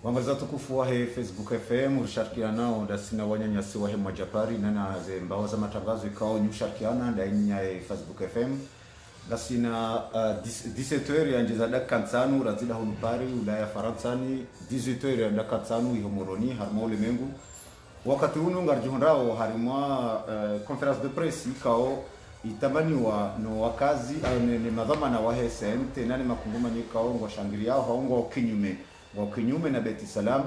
Wangaza tukufu wahe Facebook FM ushirikiana ndasina wanyanyasi wahe Mwajapari nana ze mbawaza matangazo ikao nyushirikiana ndainya Facebook FM ndasina 17h ya njeza dakika 5 razida hunupari ulaya Faransani 18h ya dakika 5 ihomoroni harimo ulimengu wakati hunu ngarjihondao harimo conference de presse ikao itamaniwa no wakazi ni madhamana wahe sente nani makunguma nikao ngwashangilia haongo kinyume na Beti Salam,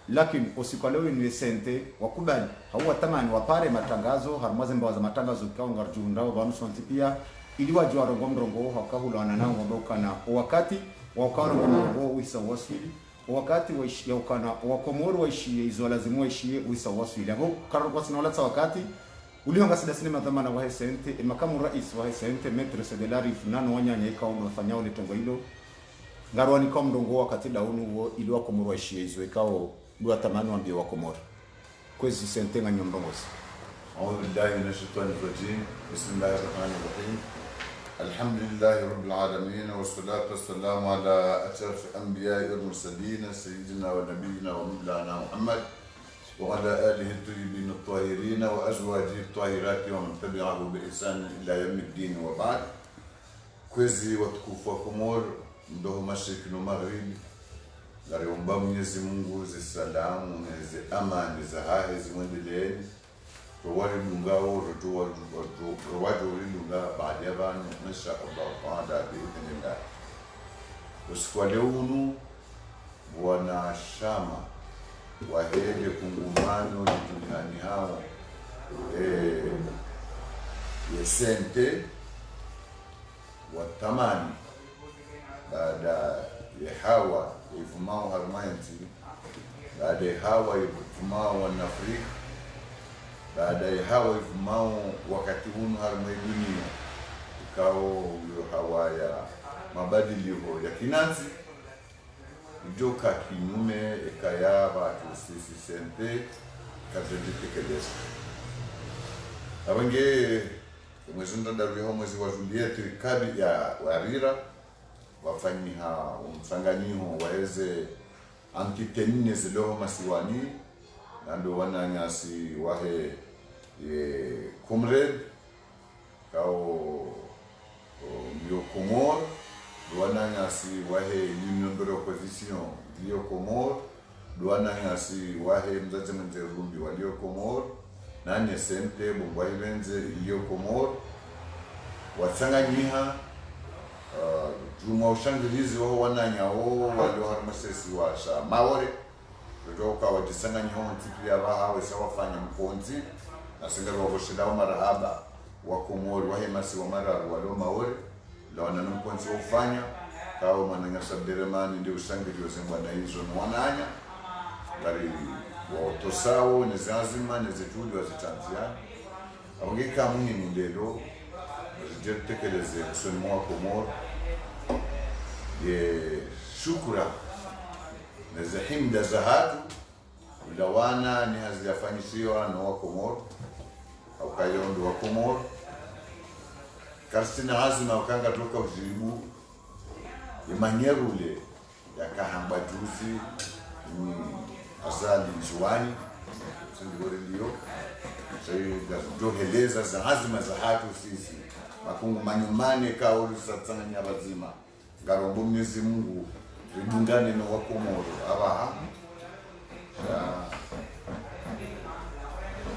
lakini usikwalewe ni sente wakubali hauwa tamani wapare matangazo harmaze mbawaza matangazo kwa ngarjundao banu sonti pia ili wajua rongo hakahulana nao ngobokana wakati wakaro ngo wisa wasili wakati waishi yakana wakomoro waishi izo lazimu waishi wisa wasili hapo karo kwa sina wala wakati ulionga sida sinema dhamana wa sente makamu rais wa sente metre sedelari funano wanyanya ikao mfanyao ni tongo hilo ngarwani kwa mdongo wakati daunu huo ili wakomoro waishie hizo ikao dua tamani wambie wakomoro kwezi sente nga nyomrongosi. أعوذ بالله من الشيطان الرجيم بسم الله الرحمن الرحيم الحمد لله رب العالمين والصلاة والسلام على أشرف الأنبياء والمرسلين سيدنا ونبينا ومولانا محمد وعلى آله الطيبين الطاهرين وأزواجه الطاهرات ومن تبعه بإحسان إلى يوم الدين وبعد kwezi watukufu wa Komoro mdoho mashariki na magharibi ngariomba Mwenyezi Mungu zisalamu na amani za hahe zimwendeleeni rowari lungao rowari lunga baada ya banu insha Allah taala biidhnillah. Usiku wa leo unu bwana Shama wahele kungumano duniani hao yesente watamani baada ya hawa ifumao harmayanti baada ya hawa ifumao wanafrika baada ya hawa ifumao wakati hunu harmai dunia ikao hawa ya mabadiliko ya kinanzi ijoka kinyume ikaya watu sisi sente kadeditekeleza abenge mwezi ndadaruho mwezi wa Juliet kabi ya warira wafanyiha umsanganyiho waweze antitenine ziloho masiwani nando wananyasi wahe comrade kao mbio Komoro wananyasi wahe union de l'opposition mbio Komoro wananyasi wahe mzazi mwenze rumbi walio Komoro nanye sente bungwai benze iyo Komoro wasanganyiha juma ushangilizi wao wananyao walio harmasesi washa maore kutoka wajisanganyiho mtipi ya bahawe sawafanya mkonzi na singa waboshidao marahaba wa Komoro wahemasi wa mararu walio maore lawana mkonzi ufanya kao mananya sabderemani ndio ushangilizi wazengwa na hizo wananya ngari watosao nezazima nezetuli wazitanzia awangika muhimu ndelo zitekeleze kusoni wa Komoro ye shukura nezahimda zahatu ulawana ni haziyafanyisiwa na wa Komoro au kayondo wa Komoro karstina hazima ukanga toka ujibu imanyerule yakahamba juzi ni azali njuani sindore ndio sai doheleza za hazima za hatu sisi makungu manyumane kauli satana nyabazima ngarombo Mwenyezi Mungu ridungane na Wakomoro abaha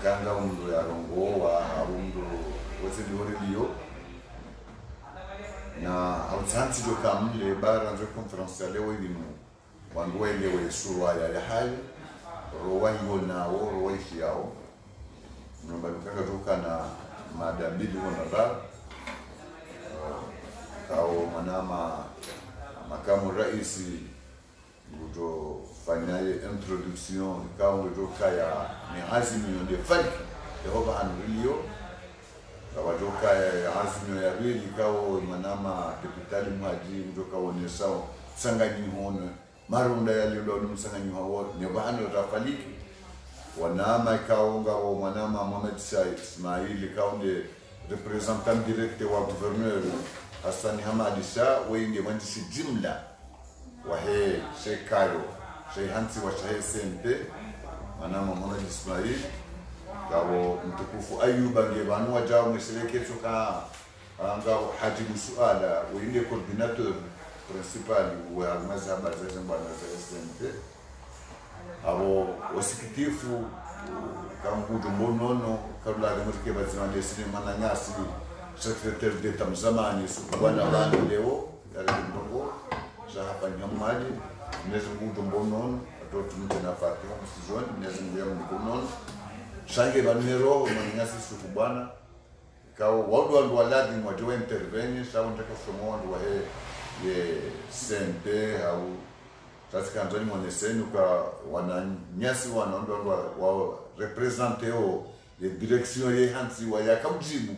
kanga undu ya rongo wa undu wote ndio na autanti do kamle bara ndio conference leo hivi wangu elewe sura ya hali rowango na roishi yao nomba kanga toka na mada mbili na kao manama makamu raisi nguto fanyaye introduction kao ngutoka ya ni azimio de falki Yehova anrilio kawajoka ya azimio ya rili kao manama deputali mhaji ngutoka wonesao sanganyi hono marunda ya lilo msanganyi hawo ne bahano rafaliki wanama kaonga wa manama Mohamed Said Ismail kao de representant direct wa gouverneur Hassan Hamad Shah wenge wandishi jumla wahe shekayo shaihansi wa SNT manama mwana Ismail ngabo mtukufu Ayuba ngebanu wajao mselekezo ka ngabo Haji Musuala winde coordinateur principal wa mazhaba za Zimbabwe za SNT abo wasikitifu kambudu mbonono kabla ya muziki bazimane sini mananyasi secrétaire d'État mzamani subwana bantu leo yale ndongo za hapa nyamali nezi mbudu mbonono atotu mtena Fatima msizoni nezi mbuya mbonono shange banero mananyasi subwana kao wadu waladi mwajiwe intervenir sawa ndaka somo ndu wa ye sente au sasa kanzoni mwaneseni kwa wananyasi wanaondo wa represente o de direction ye hansi wa yakaujibu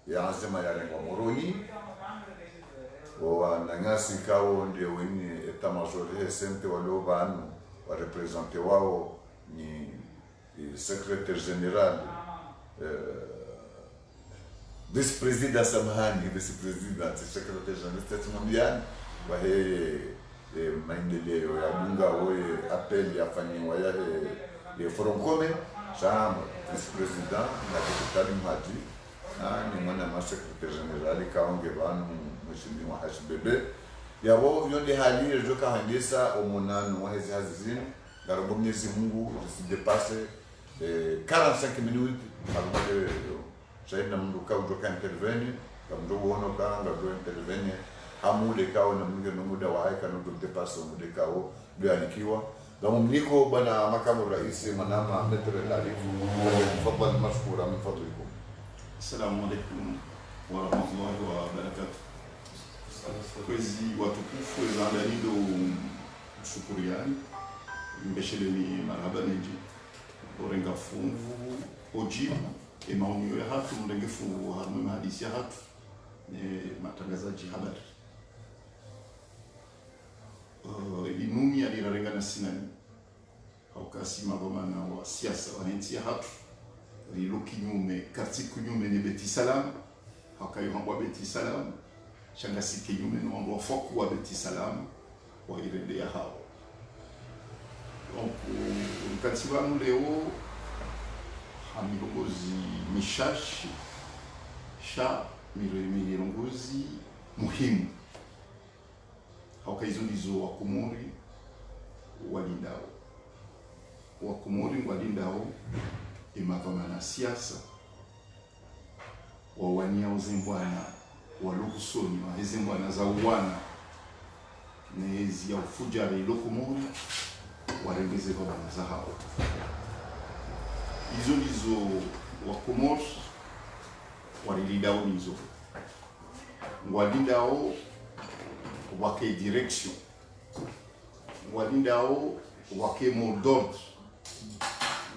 ya ansema ya lengwa moroni o wananyasi kao ndio wenye eta major ye sente walo banu wa represente wao ni secrétaire général vice-président samahani vice-président secrétaire général mondial wa maendeleo ya bunga oye appel ya fanyiwa ya Foronkome shamba vice-président na sekretari Mhaji ni mwana ma secrétaire général kaonge banu mheshimiwa HBB yabo yonde hali rejoka handisa omonano wa hizi hazizini ngarobo Mwenyezi Mungu usidepase 45 minutes almade shaina mundu ka ujoka intervenir kamdo wono ka ngado intervenir amule kao na mwingi na muda wa haika na kutepasa muda kao bianikiwa damu mniko bana makamu rais manama metre la lifu tafadhali mashkura min fadlikum. Assalamu alaikum wa rahmatullahi wa barakatuh. Kwezi watukufu ezandanido shukuriani mbesheleni marhaba neji orenga fungu ojibu maonyo ya hatu mrengefu harmu hadisi ya hatu matangazaji habari inumi alirarengana sinani haukasi magomana wa siasa wa nchi ya hatu lilo kinyume karti kinyume ni Beti Salam haukayo hambwa Beti Salam shangasi kinyume ni wangwa foku wa Beti Salam wa irende ya hao. Donc mkati wanu leo hamirongozi mishashi sha mirongozi muhimu hauka hizo ndizo wakomori walindao imavamana siasa wawania uzimbwana walukusoni wa hizimbwana za uwana nezi ya ufujari ilokomori warengeze vamana za hao hizo ndizo wakomori walilindao nizo walindao wake direction walindao wake mot d'ordre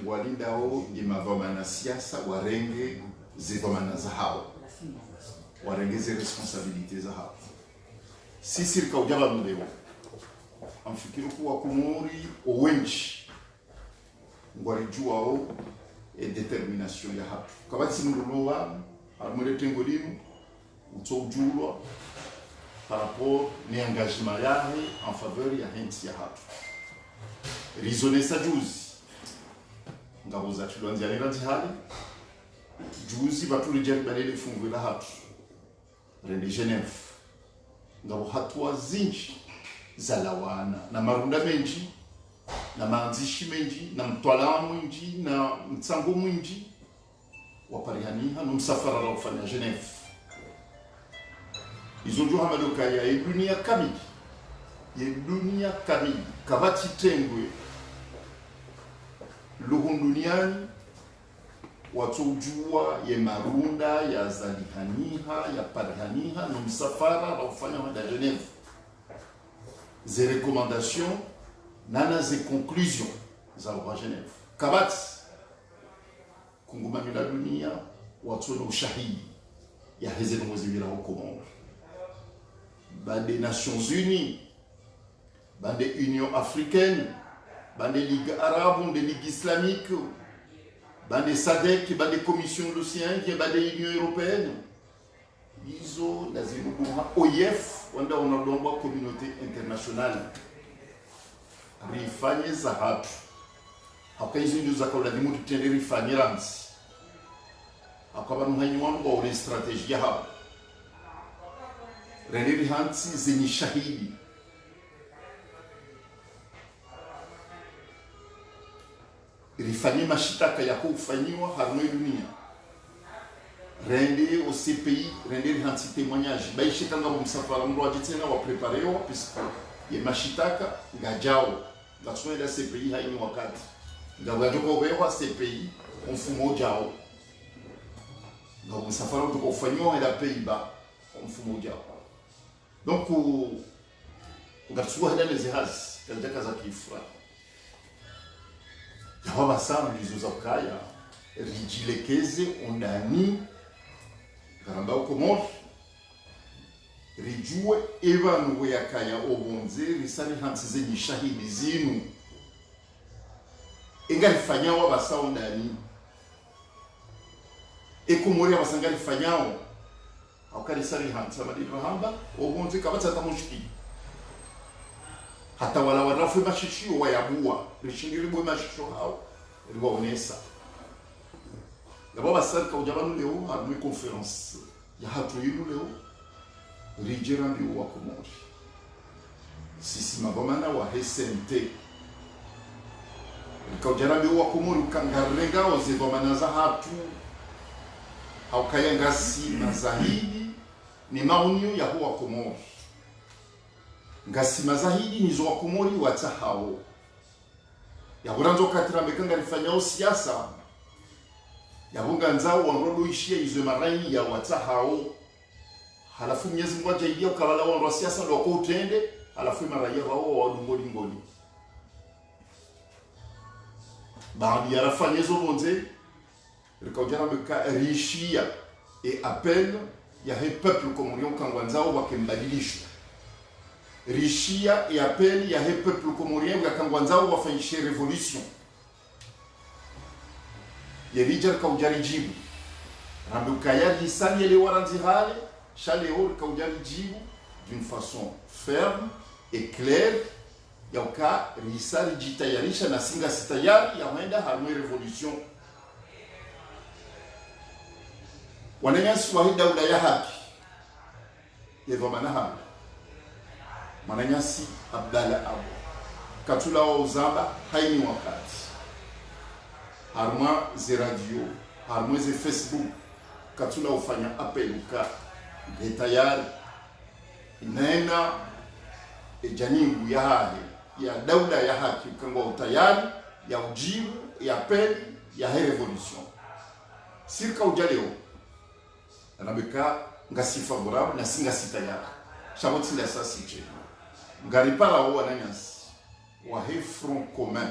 walindao imavamana siasa warenge zivamana za hao warenge ze responsabilité za hao sisi kaujaba mleo amfikiru kuwa kumuri owenchi ngwarijuao et determination ya hatu kabati mululowa armele tengolimu utojulwa par rapport ni engagement yahe en faveur ya henti ya hatu rizone sa juzi ngabo za tulwanzianira jihali juzi batuli jari balele fungu la hatu rende Genève ngabo hatua zinji za lawana na marunda menji na maanzishi menji na mtwala mwinji na mtsango mwinji waparihaniha no msafara la ufanya Genève izojo hamadoka ya dunia kamili kabati tengwe luhunduniani watujua ye marunda ya zalihaniha ya parihaniha no msafara la ufanya wa Genève ze recommandation nana ze conclusion za wa Genève kabati kungumani la dunia watuona ushahidi ya heze mwezimira huko bande Nations Unies bande Union Africaine bande Ligue Arabe bande Ligue Islamique bande SADC bande Commission de l'Océan bande Union Européenne izo nazinubuha OIF wanda unadongwa communauté internationale rifanye za hatu haka hizo ndio za kaula dimu tutende rifanye ransi akaba nuhanyi wangu wa ule strategia hapo reneri hansi zenye shahidi rifanye mashitaka ya kufanyiwa harmo dunia rende au CPI rende hansi témoignage baishika ngabo msafara mro ajitena wa preparer wa puisque ye mashitaka ngajao ngatswe da CPI haini wakati ngabo yatoko bewa CPI mfumo jao ngabo msafara utoko ufanywa ila peiba mfumo jao donc ngatswa hada nezihasi kajaka za kifra yawa sana lizo za kaya rijilekeze ondani karamba ukomor rijue evanu ya kaya obonze risali hansi zenye shahidi zinu engalifanyao basa ondani ekomori abasangalifanyao akarisali hansi amadira hamba obonze kabatsa tamushiki hata wala warafu mashishio wayabua rishingiri bwe mashishio hao riwaonesa D'abord, ça, quand on a une conférence, il y a un Rijera de Wakomori. Si ma bomana wa SNT. Quand on a une Wakomori, quand on a une bomanaza hatu, au kayangasi mazahidi, ni maunio ya Wakomori. Ngasi mazahidi ni zo Wakomori watahao. Ya buranzo katira mekanga rifanyao siasa. Yabunga nzao wanrodo ishia izwe marai ya watahao halafu Mwenyezi Mungu ajaidia ukawala wa siasa ndio kwa utende halafu marai wao wa ngoli baadhi ya rafanyezo bonze rikaujana beka rishia et appel ya he peuple komorion kangwanzao wakembadilisho rishia et appel ya he peuple komorion ya kangwanzao wafanyishe revolution Yerijar kaujari jibu rambe ukayari hisani ele waranzi hale chale or kaujari jibu d'une façon ferme et claire ya uka risari jitayarisha na singa sitayari ya huenda harmwe revolution wananyasi wahida ula ya haki yevo manaha mananyasi Abdalla Abu katula wa uzamba haini wakati harma ze radio, harma ze Facebook, katula ufanya appel uka getayari inaena ejanibu ya hali ya daula ya haki ukangwa utayari ya ujibu ya appel ya revolution sirka ujaleo anabeka ngasi favorable na singa sitayari shaboti la sasiche ngaripala wa nanyasi wa he front commun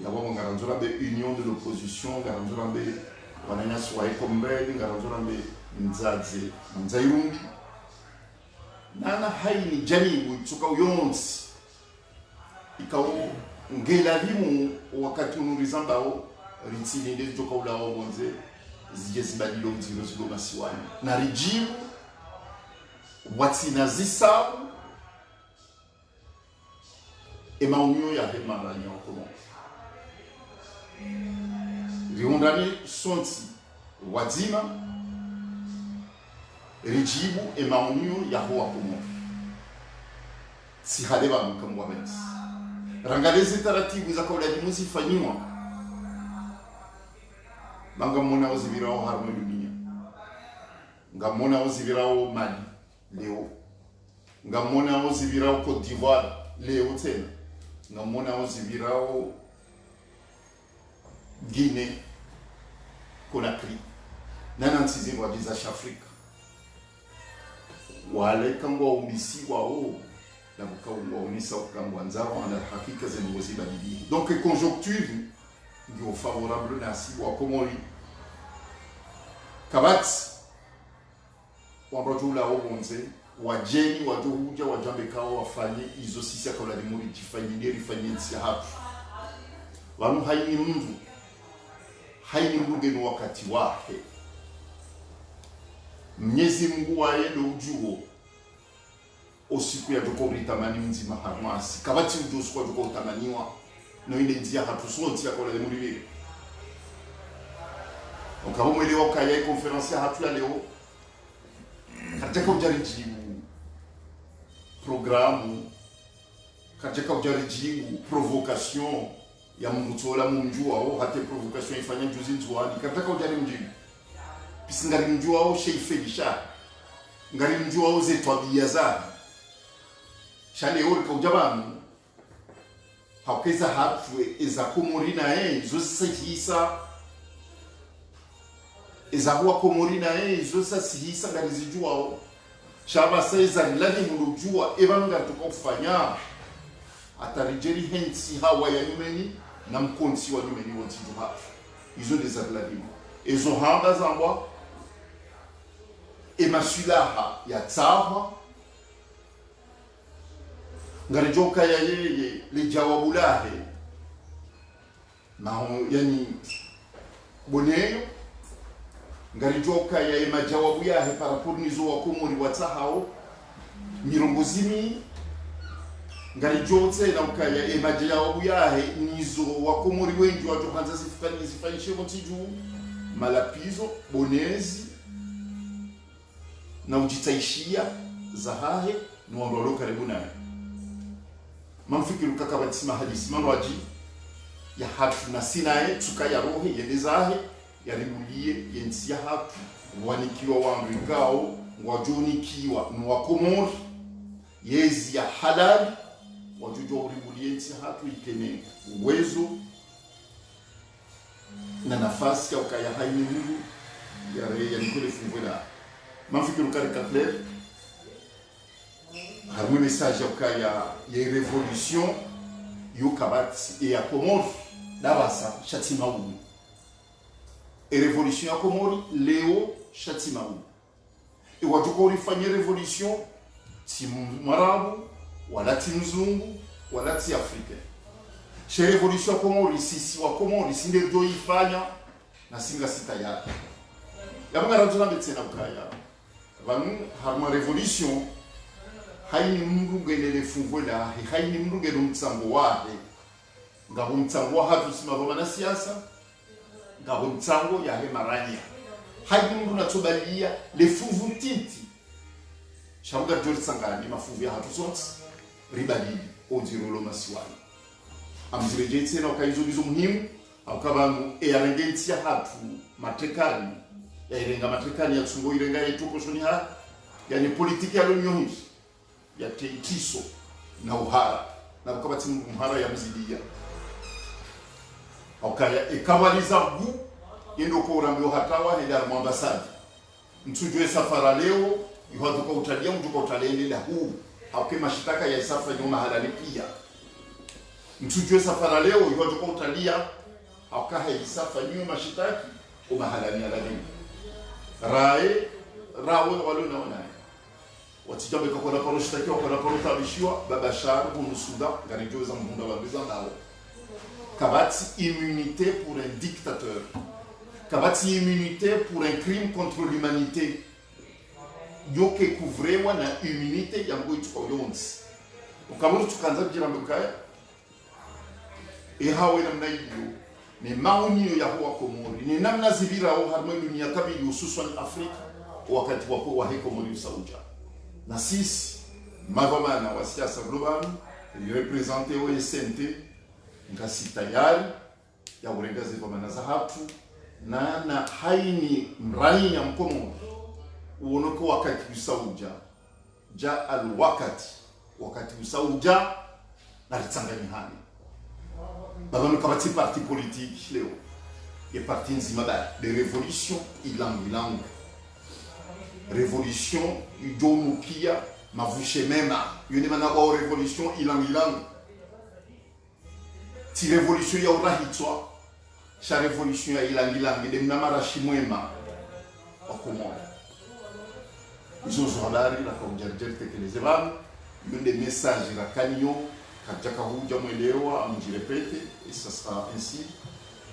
Yabo ngaranzura be union de l'opposition ngaranzura be wananya swai kombedi ngaranzura be nzaze nzairungi nana haini janibu tsuka uyonsi ikawo ngela limu wakati unurizambao ritsini nde joka ulawo bonze zije zibadilo mzilo zilo masiwani na rijibu watina zisabu emaunyo ya hemara nyokomo riundani sonti wazima rijibu emaunio ya huwa kumo si haleba mkamwa bens rangalezi taratibu za kaula dimuzi fanywa mangamona ozibirao harmo dunia ngamona ozibirao Mali leo ngamona ozibirao Côte d'Ivoire leo tena ngamona ozibirao Guinée, Conakry, nanantizi wa East Africa. Wale kangwa umisi wao na bukangwa umisa kangwa nzao ana hakika zengozi badili. Donc conjoncture ndio favorable na si wa Komori. Kabati wabrojo la obonze wajeni wadohuja wajambe kao wafanye izo sisi kwa la demuri jifanyie rifanyie hapo. Wanu haini mtu haini mrugenu wakati wake Mwenyezi Mungu waende ujuo osiku ya joko ritamani mzima harmasi kabati ujosu kwa joko utamaniwa no ile njia hatusonti ya kola demuribiri ukabo mwelewa kaya konferensi ya hatu ya leo katika ujarijibu programu katika ujarijibu provocation ya mtola munjua au hata provocation ifanya juzi nzuani katika ujarijibu pisingari mjua au sheifedisha ngari mjua au zetwabia za shale ori ka ujabanu hakeza hatwe eza komorina zo sihisa eza kwa komorina zo sihisa ngari zijua shaba saiza lani mulujua ebanga tukofanya atarijeri hensi hawa ya nyumeni na mkonsi wa nyumeni wote juha izo dezarladimo ezo hanga zambwa emasilaha ya tsaha ngarijoka ya yeye lijawabu lahe na yani boneyo ngarijoka ya emajawabu yahe parapurnizo wa komori wa tsahao mirongozimi ngarijotse na ukaya emajawabu yahe nizo wa komori wengi wa johanza zifanyishe montiju malapizo bonezi na ujitaishia zahahe nuondolo karibu naye mamfikiru kakabatisima hadisi manwaji ya hatu na sinae tuka ya rohe yendezahe yaribulie yensi ya hatu wanikiwa wangikao wajonikiwa nuwakomori yezi ya halali wajujo uribulie yensi ya hatu ikene uwezo na nafasi ya ukaya haini mungu ya nikole fungwela mamfikiru karikatler harmwe message ya revolution yo kabati e ya Komori dabasa Shatimaou e revolution ya Komori leo Shatimaou e watuko ulifanya revolution ti Mwarabu wala ti mzungu wala ti Afrika she revolution ya Komori sisi wa Komori sinde do ifanya na singa sita yake yabanga razona betena ukaya vanu harma revolution haini mungu ngelele fungola haini mungu ngelo mtsango wahe ngabo mtsango hatu simaba na siasa ngabo mtsango ya he maranya haini mungu natobalia le fuvu titi shabuga jori sangani mafuvu ya hatu sonts ribali ondirolo masiwani amzireje na ukaizo bizo muhimu akabangu eyarengentia hatu matekani ya irenga matekani ya tsungo irenga yetuko shoni ha yani politiki ya lonyo ya teitiso na uhara na bakabati muhara ya mzidia okaya ikabaliza gu yendo ko urambiwa hatawa hela mwambasadi mtujwe safara leo yuhatu kwa utalia mtu kwa utalele la huu au kema shitaka ya safa nyuma halali pia mtujwe safara leo yuhatu kwa utalia au kaha isafa nyuma shitaki kwa halali aladini rawe walona wana watijambe kwa na paro shitaki kwa na paro tabishiwa babashar bunu suda ngarijoza mhunda wa bizandao kabati immunité pour un dictateur kabati immunité pour un crime contre l'humanité yoke couvrewa na immunité yango itwa yonsi ukamuru tukanza kujirambe kaya hawe namna hiyo ni maonio ya huwa Komori ni namna zibira au harmoni dunia kabili hususan Afrika wakati wako wa Komori Saudia na sisi mavamana wa siasa global represente o SNT ngasi tayari ya urengazi vamana za hatu na haini mrai ya Komori uonoko wakati usauja ja al wakati usauja na ritsangani hani baba mkabati parti politique leo et parti nzima de révolution ilang révolution idomukia mavushe mema yone mana kwa révolution ilang ti révolution ya urahitwa cha révolution ya ilang de mnamara shimwema wakomona izo habari la konjerjer tekeleze bana yone message la kanyo kajaka huja mwelewa amjirepete sasa ainsi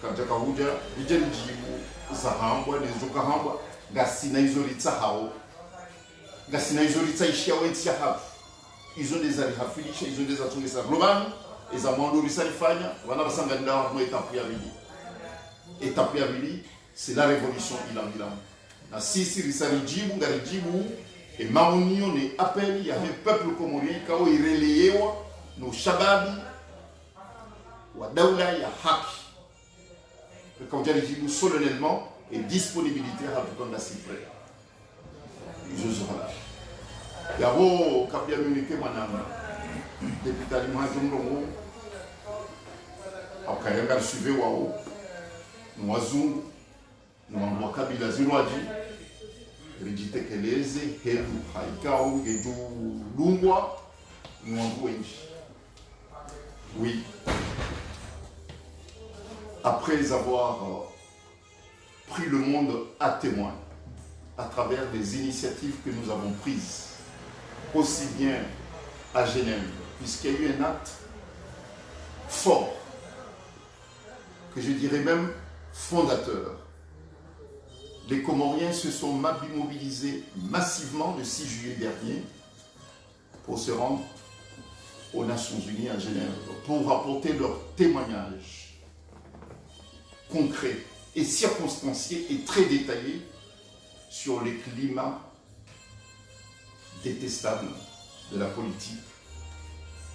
kajaka huja ijenjibu zahambwa nezuka hambwa ngasi na izo litsa hao ngasi na izo litsa ishia wensi hapo ils ont des alihafilisha, ils ont des atungesa global, ils ont mandori salifanya, wana basanga ndawa mo étape ya bili, c'est la révolution ilan. Na sisi risalijibu ngarijibu et maunio ne appel ya le peuple comorien kao ireleyewa no shababi wa daula ya haki. Quand jarijibu solennellement et disponibilité à tout la cyprès. Je serai là. Yaro kapia munike manama depuis tellement zongo akayanga suivre wao mwazungu mwangwa kabila zirwaji rijitekeleze heru haikao geju lungwa mwangu wenji. Oui, après avoir pris le monde à témoin à travers des initiatives que nous avons prises, aussi bien à Genève, puisqu'il y a eu un acte fort, que je dirais même fondateur. Les Comoriens se sont mobilisés massivement le 6 juillet dernier pour se rendre aux Nations Unies à Genève, pour apporter leur témoignage concret et circonstancié et très détaillé sur les climats détestables de la politique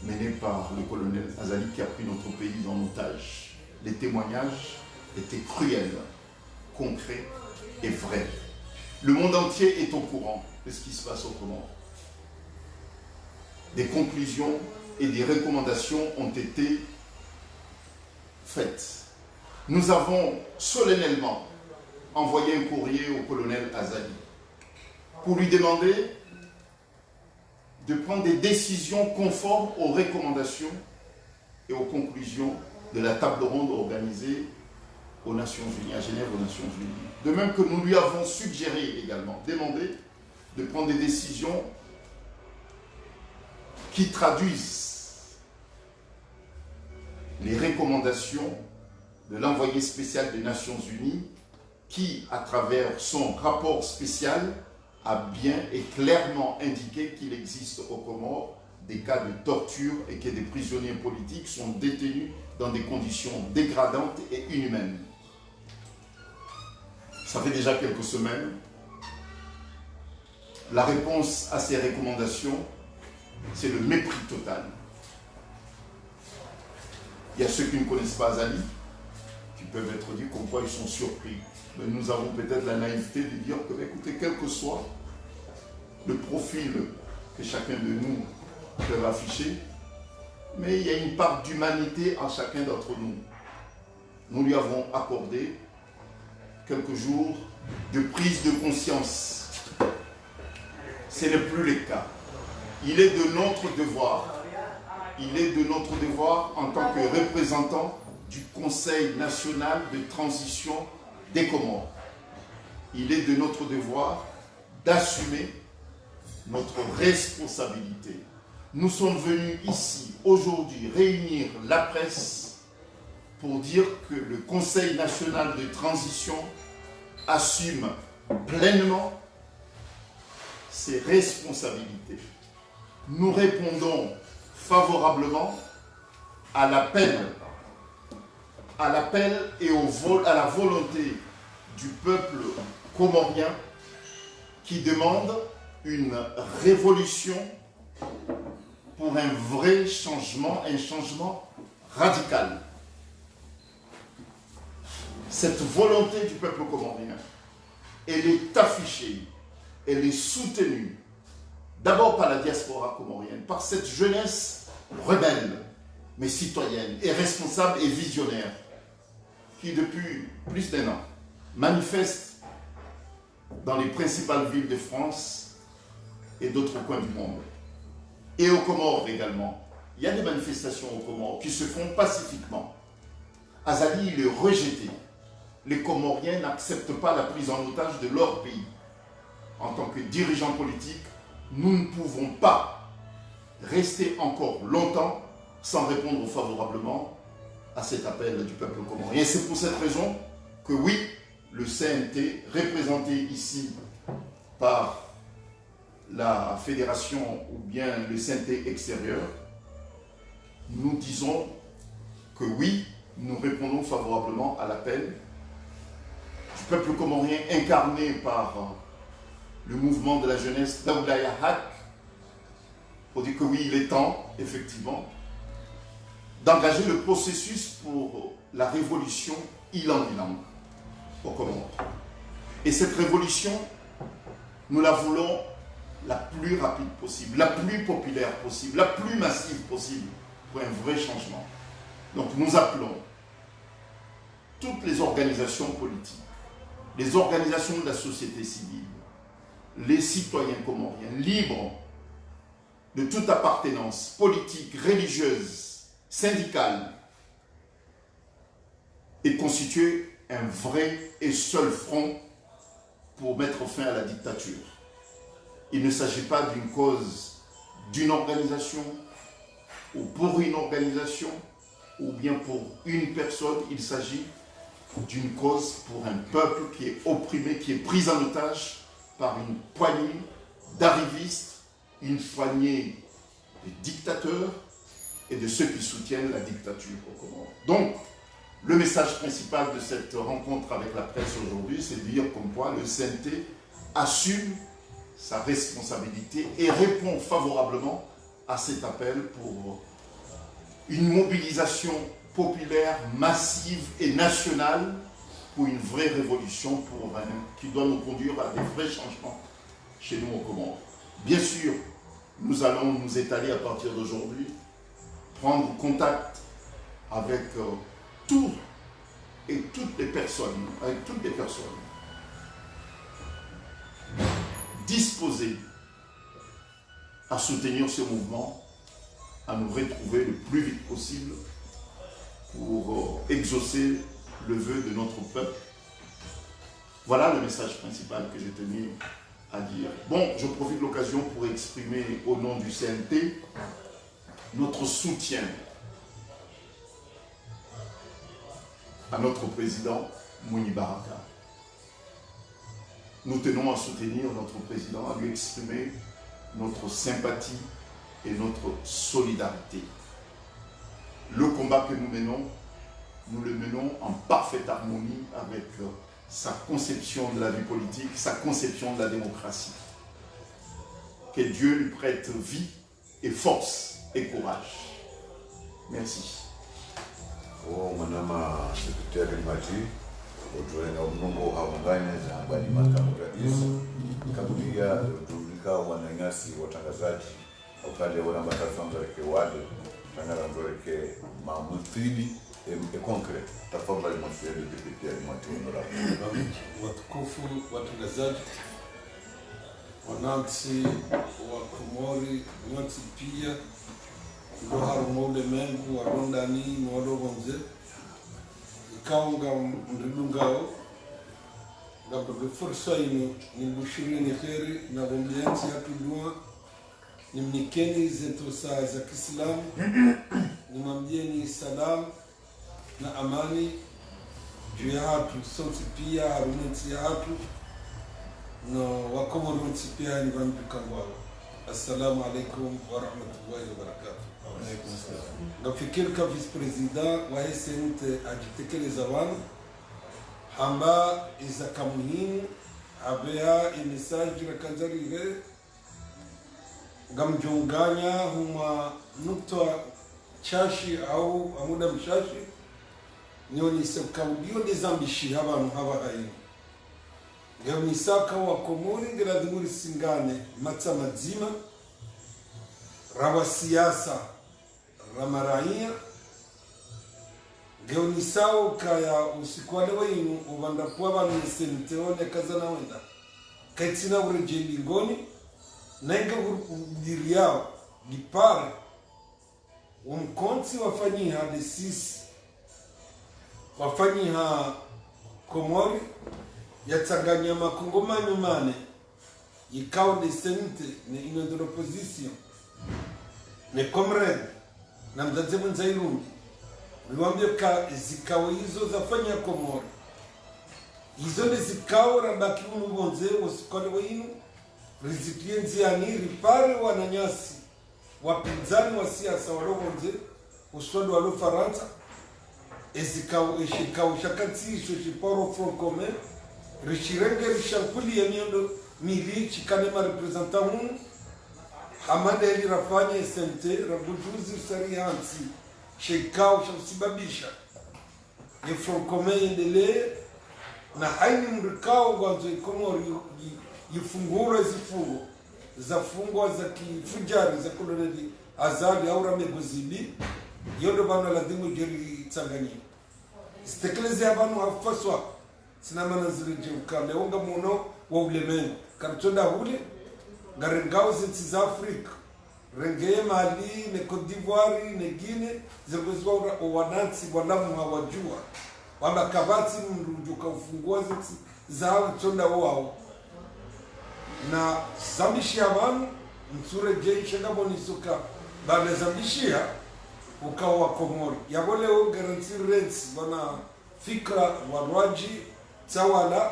menée par le colonel Azali qui a pris notre pays en otage. Les témoignages étaient cruels, concrets et vrais. Le monde entier est au courant de ce qui se passe au Comores. Des conclusions et des recommandations ont été faites. Nous avons solennellement envoyé un courrier au colonel Azali pour lui demander de prendre des décisions conformes aux recommandations et aux conclusions de la table ronde organisée aux Nations Unies, à Genève aux Nations Unies. De même que nous lui avons suggéré également, demandé de prendre des décisions qui traduisent les recommandations de l'envoyé spécial des Nations Unies qui, à travers son rapport spécial, a bien et clairement indiqué qu'il existe aux Comores des cas de torture et que des prisonniers politiques sont détenus dans des conditions dégradantes et inhumaines. Ça fait déjà quelques semaines. La réponse à ces recommandations, c'est le mépris total. Il y a ceux qui ne connaissent pas Azali, qui peuvent être dit comme quoi ils sont surpris. Mais nous avons peut-être la naïveté de dire que, écoutez, quel que soit le profil que chacun de nous peut afficher, mais il y a une part d'humanité en chacun d'entre nous. Nous lui avons accordé quelques jours de prise de conscience. Ce n'est plus le cas. Il est de notre devoir, en tant que représentant du Conseil national de transition des Comores. Il est de notre devoir d'assumer notre responsabilité. Nous sommes venus ici aujourd'hui réunir la presse pour dire que le Conseil national de transition assume pleinement ses responsabilités. Nous répondons favorablement à l'appel et à la volonté du peuple comorien qui demande une révolution pour un vrai changement, un changement radical. Cette volonté du peuple comorien, elle est affichée, elle est soutenue, d'abord par la diaspora comorienne, par cette jeunesse rebelle, mais citoyenne, et responsable et visionnaire, qui depuis plus d'1 an manifeste dans les principales villes de France et d'autres coins du monde. Et aux Comores également. Il y a des manifestations aux Comores qui se font pacifiquement. Azali, il est rejeté. Les Comoriens n'acceptent pas la prise en otage de leur pays. En tant que dirigeants politiques, nous ne pouvons pas rester encore longtemps sans répondre favorablement à cet appel du peuple comorien. Et c'est pour cette raison que oui, le CNT, représenté ici par la fédération ou bien le CNT extérieur, nous disons que oui, nous répondons favorablement à l'appel du peuple comorien incarné par le mouvement de la jeunesse d'Aoudaya Hak, pour dire que oui, il est temps, effectivement, d'engager le processus pour la révolution ilang-ilang au Comores. Et cette révolution, nous la voulons la plus rapide possible, la plus populaire possible, la plus massive possible, pour un vrai changement. Donc nous appelons toutes les organisations politiques, les organisations de la société civile, les citoyens comoriens libres de toute appartenance politique, religieuse, syndicale, et constituer un vrai et seul front pour mettre fin à la dictature. Il ne s'agit pas d'une cause d'une organisation ou pour une organisation ou bien pour une personne, il s'agit d'une cause pour un peuple qui est opprimé, qui est pris en otage par une poignée d'arrivistes, une poignée de dictateurs et de ceux qui soutiennent la dictature au Comores. Donc, le message principal de cette rencontre avec la presse aujourd'hui, c'est de dire comme quoi le CNT assume sa responsabilité et répond favorablement à cet appel pour une mobilisation populaire, massive et nationale pour une vraie révolution qui doit nous conduire à des vrais changements chez nous au Comores. Bien sûr, nous allons nous étaler à partir d'aujourd'hui, prendre contact avec toutes les personnes disposées à soutenir ce mouvement, à nous retrouver le plus vite possible pour exaucer le vœu de notre peuple. Voilà le message principal que j'ai tenu à dire. Bon, je profite de l'occasion pour exprimer au nom du CNT notre soutien à notre président Mouni Baraka. Nous tenons à soutenir notre président, à lui exprimer notre sympathie et notre solidarité. Le combat que nous le menons en parfaite harmonie avec sa conception de la vie politique, sa conception de la démocratie. Que Dieu lui prête vie et force et courage. Merci. Oh, manama sekretari Maji, utuenga mnungo haungane za mbali makamu rais, kabulia tulika wananyasi watangazaji, upande wana mataifa mzoreke wale, tangara mzoreke maamuthili, e concret, tafadhali mafeli kupitia matendo la watukufu watangazaji, wananchi wa Komori, wananchi pia ndo harumole mengu warondani mwado wonze ikaunga ndilungao ngabwe fursa ino nimbushiri kheri na wamlianzi atudua nimnikeni zetu saa za Kiislamu nimamjeni salam na amani juu ya hatu sote pia harumenti ya hatu no wakomorunti pia ni wambukangwao. Assalamu alaikum wa rahmatullahi wa barakatuh. Nafikiri ka vice-president wa SNT ajitekeleza wanu hamba izaka muhimu abea imisaji na kanzarire gamjunganya huma nukta chashi au amuda mshashi nyoni sekaudio dezambishi habanu haba haini ngeo nisaka wa Komori ngeladhimuri singane matsa madzima rawa siasa ramaraia ngeo nisao kaya usikwale wainu ubanda kwa banu senteone kazana wenda kaitina urejeli ngoni nainga udiriao gipare umkonti wafanyiha desisi wafanyiha Komori yatanganya makongomano mane yikao desente ne ino de l'opposition ne comrade na mzazi mwenzairungi niwaambie ka zikao hizo zafanya Komori hizo ni zikao rabaki unubonze usikole wenu rizikie nziani ripare wananyasi wapinzani wa siasa walonze uswadu wa Faransa ezikau shakatisho chiporo Front Commun rishirenge rishampuli ya miondo mili chikane ma representant Hamada eli rafanya SMT rabujuzi usari hansi shikao shabisababisha ya Front Commun yendelee na haini mrikao gwanzo Komori yifungura zifungo za fungwa za kifujari za koloneli Azali au Ramegozili yodo bana lazima jeri Tanganyika stekeleze abantu hafaswa sinamana zirije ukale onga muno wa ulemeni kartonda hule ngarengao zinti za Afrika rengeye Mali ne Cote d'Ivoire ne Guinea zingozwa wanansi walamu hawajua wala kabati mrujuka ufungua zinti za utonda wao na zambishia abantu msure jeisha ngaboni suka bale zambishia ukawa Komori yabole o garanti rents bana fikra warwaji tawala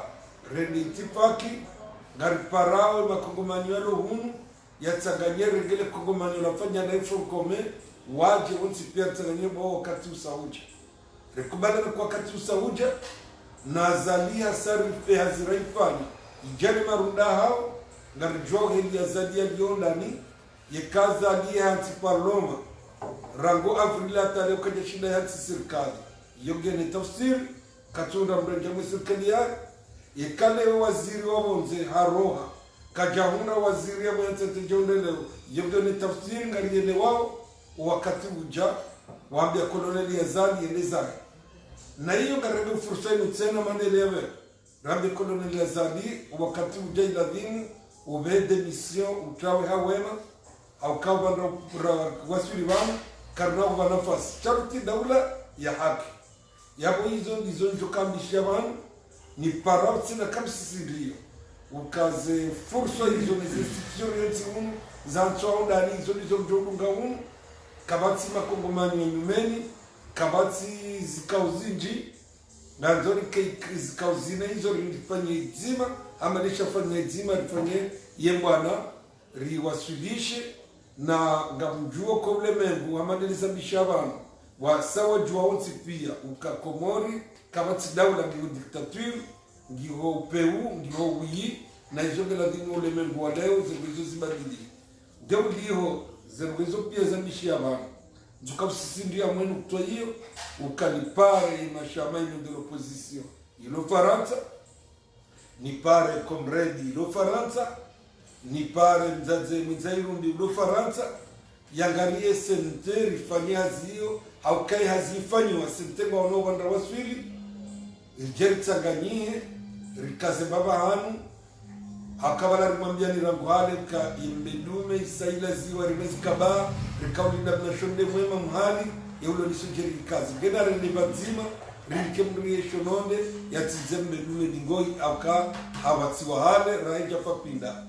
rendi tipaki ngariparao makongomanyalo hunu yatsanganyere ngele kongomanyalo fanya na Front Commun waje unti pia tsanganyere bo wakati usauja rekubana kwa wakati usauja nazalia sarife haziraifani ijani marunda hao ngarijwa heli ya zadia liondani yekaza alia antiparloma rango avril atale ukaja shinda ya serikali yogene tafsiri katunda mrenja serikali ya yekale waziri wa bonze haroha kajahuna waziri ya mwenzete jondele yogene tafsiri ngariele wao wakati uja waambia koloneli Azali eleza na hiyo ngarebe fursa ino tena manelewe rambe koloneli Azali wakati uja iladhimu ubede mission utawe hawema au kawa wasiri wao karna kwa nafasi charti daula ya haki yabo hizo njokambishia wanu ni parauti na kamsisi ndio ukaze fursa hizo institution yeti unu za nchwaunda hizo njokunga unu kabati makongomani nyumeni kabati zikauzinji na nzori zikauzine hizo rindifanye izima ama nishafanye izima rifanye yembwana riwasudishe na ngamjuo kwa ulemengu amadeliza bishabano wasawa jua onsi pia ukakomori kama tidaula ngiho diktaturi ngiho upeu ngiho uyi na izoge ladini ulemengu wa leo zirwezo zibadili ndio liho zirwezo pia za bishabano njuka usisindi ya mwenu kutua hiyo ukalipare mashama ino de l'opposition ilo Faransa ni pare komredi ilo Faransa ni pare mzairundi ilo Faransa yangarie sente rifanya hiyo haukai hazifanyiwa sente kwa wanoba waswili rijeri tsanganyie rikaze baba hanu hakabala rimambia ni ranguhale ka imbedume isaila ziwa rimezi kaba rikaulinda mnashonde mwema mhali yaulo nisujeri kazi gena rende bazima rinke mriye shononde yatizembe dume dingoi auka hawatsiwa hale raija papinda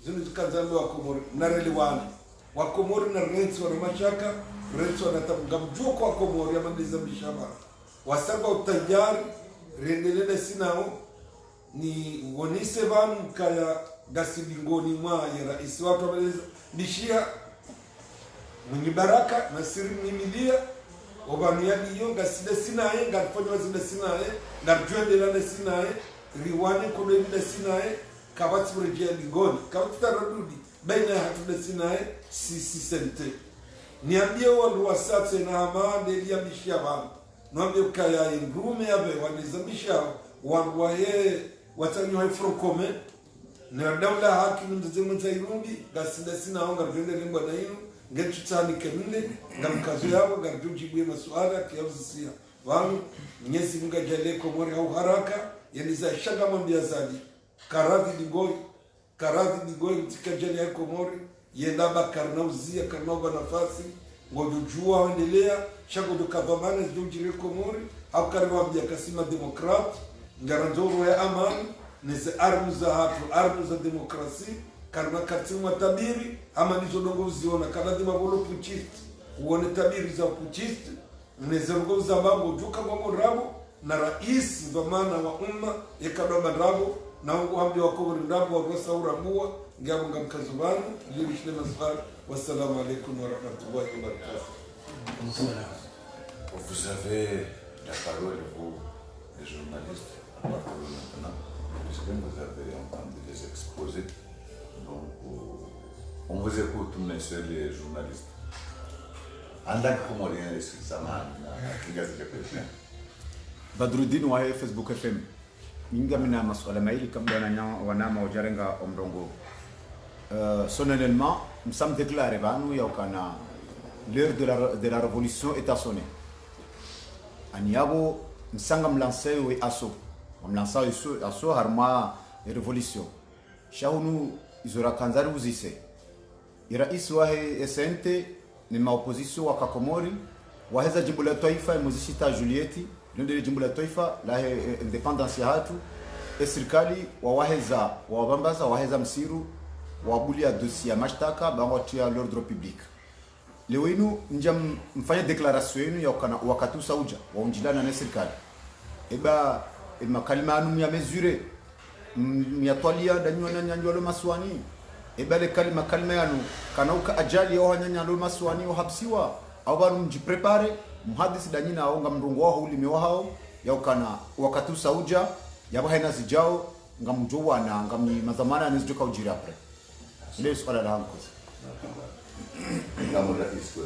zinu zikanzambe wakomori narele wane wakomori na rensi wana mashaka rensi wana tabugamjuo kwa wakomori ya mandeza mishaba wasaba utajari rendelele sinao ni wonise vanu kaya gasilingoni mwa ya raisi watu wameleza bishia mwenye baraka nasiri mimilia obanu yali iyo gasile sinae ngarifanywa zile sinae ngarjuendelane sinae riwane kolonile sinae kabati mrejea lingoni kabati taradudi baina ya hatude sinae sisi sente niambie wandu wasate na hamande liya bishia vanu nwambie ukaya ingrume yabe wanizabisha wandu waye watanyo hai Front Commun na daula haki mzemu Zairumbi gasile sinae ngarjuendele mbwa na inu ngetutani kemne ngamkazo yabo garjujibu masuala kiyazisia wangu Mwenyezi Mungu ajalie Komori au haraka yaniza shanga mwambia Azali karadhi digoi mtikajalie ya Komori yendaba karnauzia karnauga nafasi ngojujua waendelea shago dukavamana zijujile Komori au kariwambia kasima demokrat ngaranzoro ya amani neze armu za hatu armu za demokrasi karna katimu tabiri ama nizo dongo uziona kanadhi mabolo puchisti uone tabiri za puchisti nezergo za mambo juka mambo rabo na raisi vamana wa umma yekadoma rabo na ngwambi wako ndabo wa saura bua ngabo ngamkazubanu lirishne mazhar. Wassalamu alaikum wa rahmatullahi wa barakatuh. Vous avez la parole, vous, les journalistes, à partir de maintenant, puisque vous avez entendu les exposés. Donc, on vous écoute, messieurs les journalistes. En tant que Comorien, est-ce que ça m'a Badruddin wa Facebook FM. Minga mina masuala maili kama wanama wajarenga omrongo. Solennellement, nous sommes déclarés l'heure de la révolution est à sonner. Aniabo, nous sommes lancés au asso. On lance asso harma révolution. Shaunu izora kanzari uzise. Ira iswahe esente ni maopposition wa Kakomori. Waheza jimbo la taifa muzishita Julieti. Ndio jimbo la taifa la independence ya hatu. Serikali wawaheza wabambaza waheza msiru wabulia dossier ya mashtaka bawatia l'ordre public. Leo inu nja mfanya declaration yenu ya wakati usauja waunjilana na serikali. Eba makalima anu ya mesure miatwalia danywa na nyanjwa lo maswani. Eba le kalima yanu kanauka ajali ya nyanya lo maswani habsiwa au baru mjiprepare muhadisi danyina aonga mrungo wao ulime wao ya wakati usauja yaba haina zijao ngamjowa na ngamni mazamana nizijoka ujiri apre. Leo swala la hankozi. Ngamura iskwe.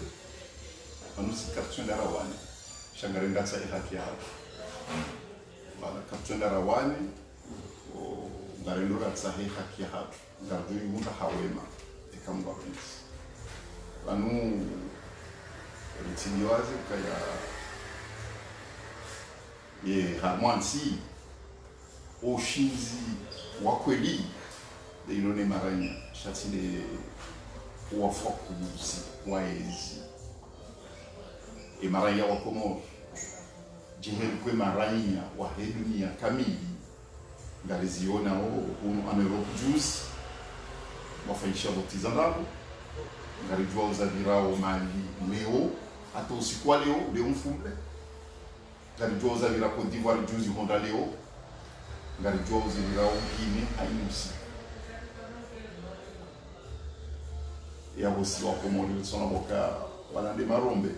Anusi kartunda rawani. Shangarinda sa haki ya hapo. Bana kartunda rawani o ngarindura sa haki ya hapo. Ngardui munda hawema ikamwa pisi. Banu ritiniwazi kaya ye hamwansi oshinzi wakweli de inone maranya shatile wafokuzi waezi e maranya wakomo jiheri kwe maranya wa dunia kamili ngaliziona unu amerope juice wafaisha botiza ndabo ngalijua uzavirao mali leo hata usiku leo mfumble ngalijua uzavira Côte d'Ivoire juzi honda leo ngalijua uzavirao Guinea hainusi ya bosi wa Komori sona boka walande marombe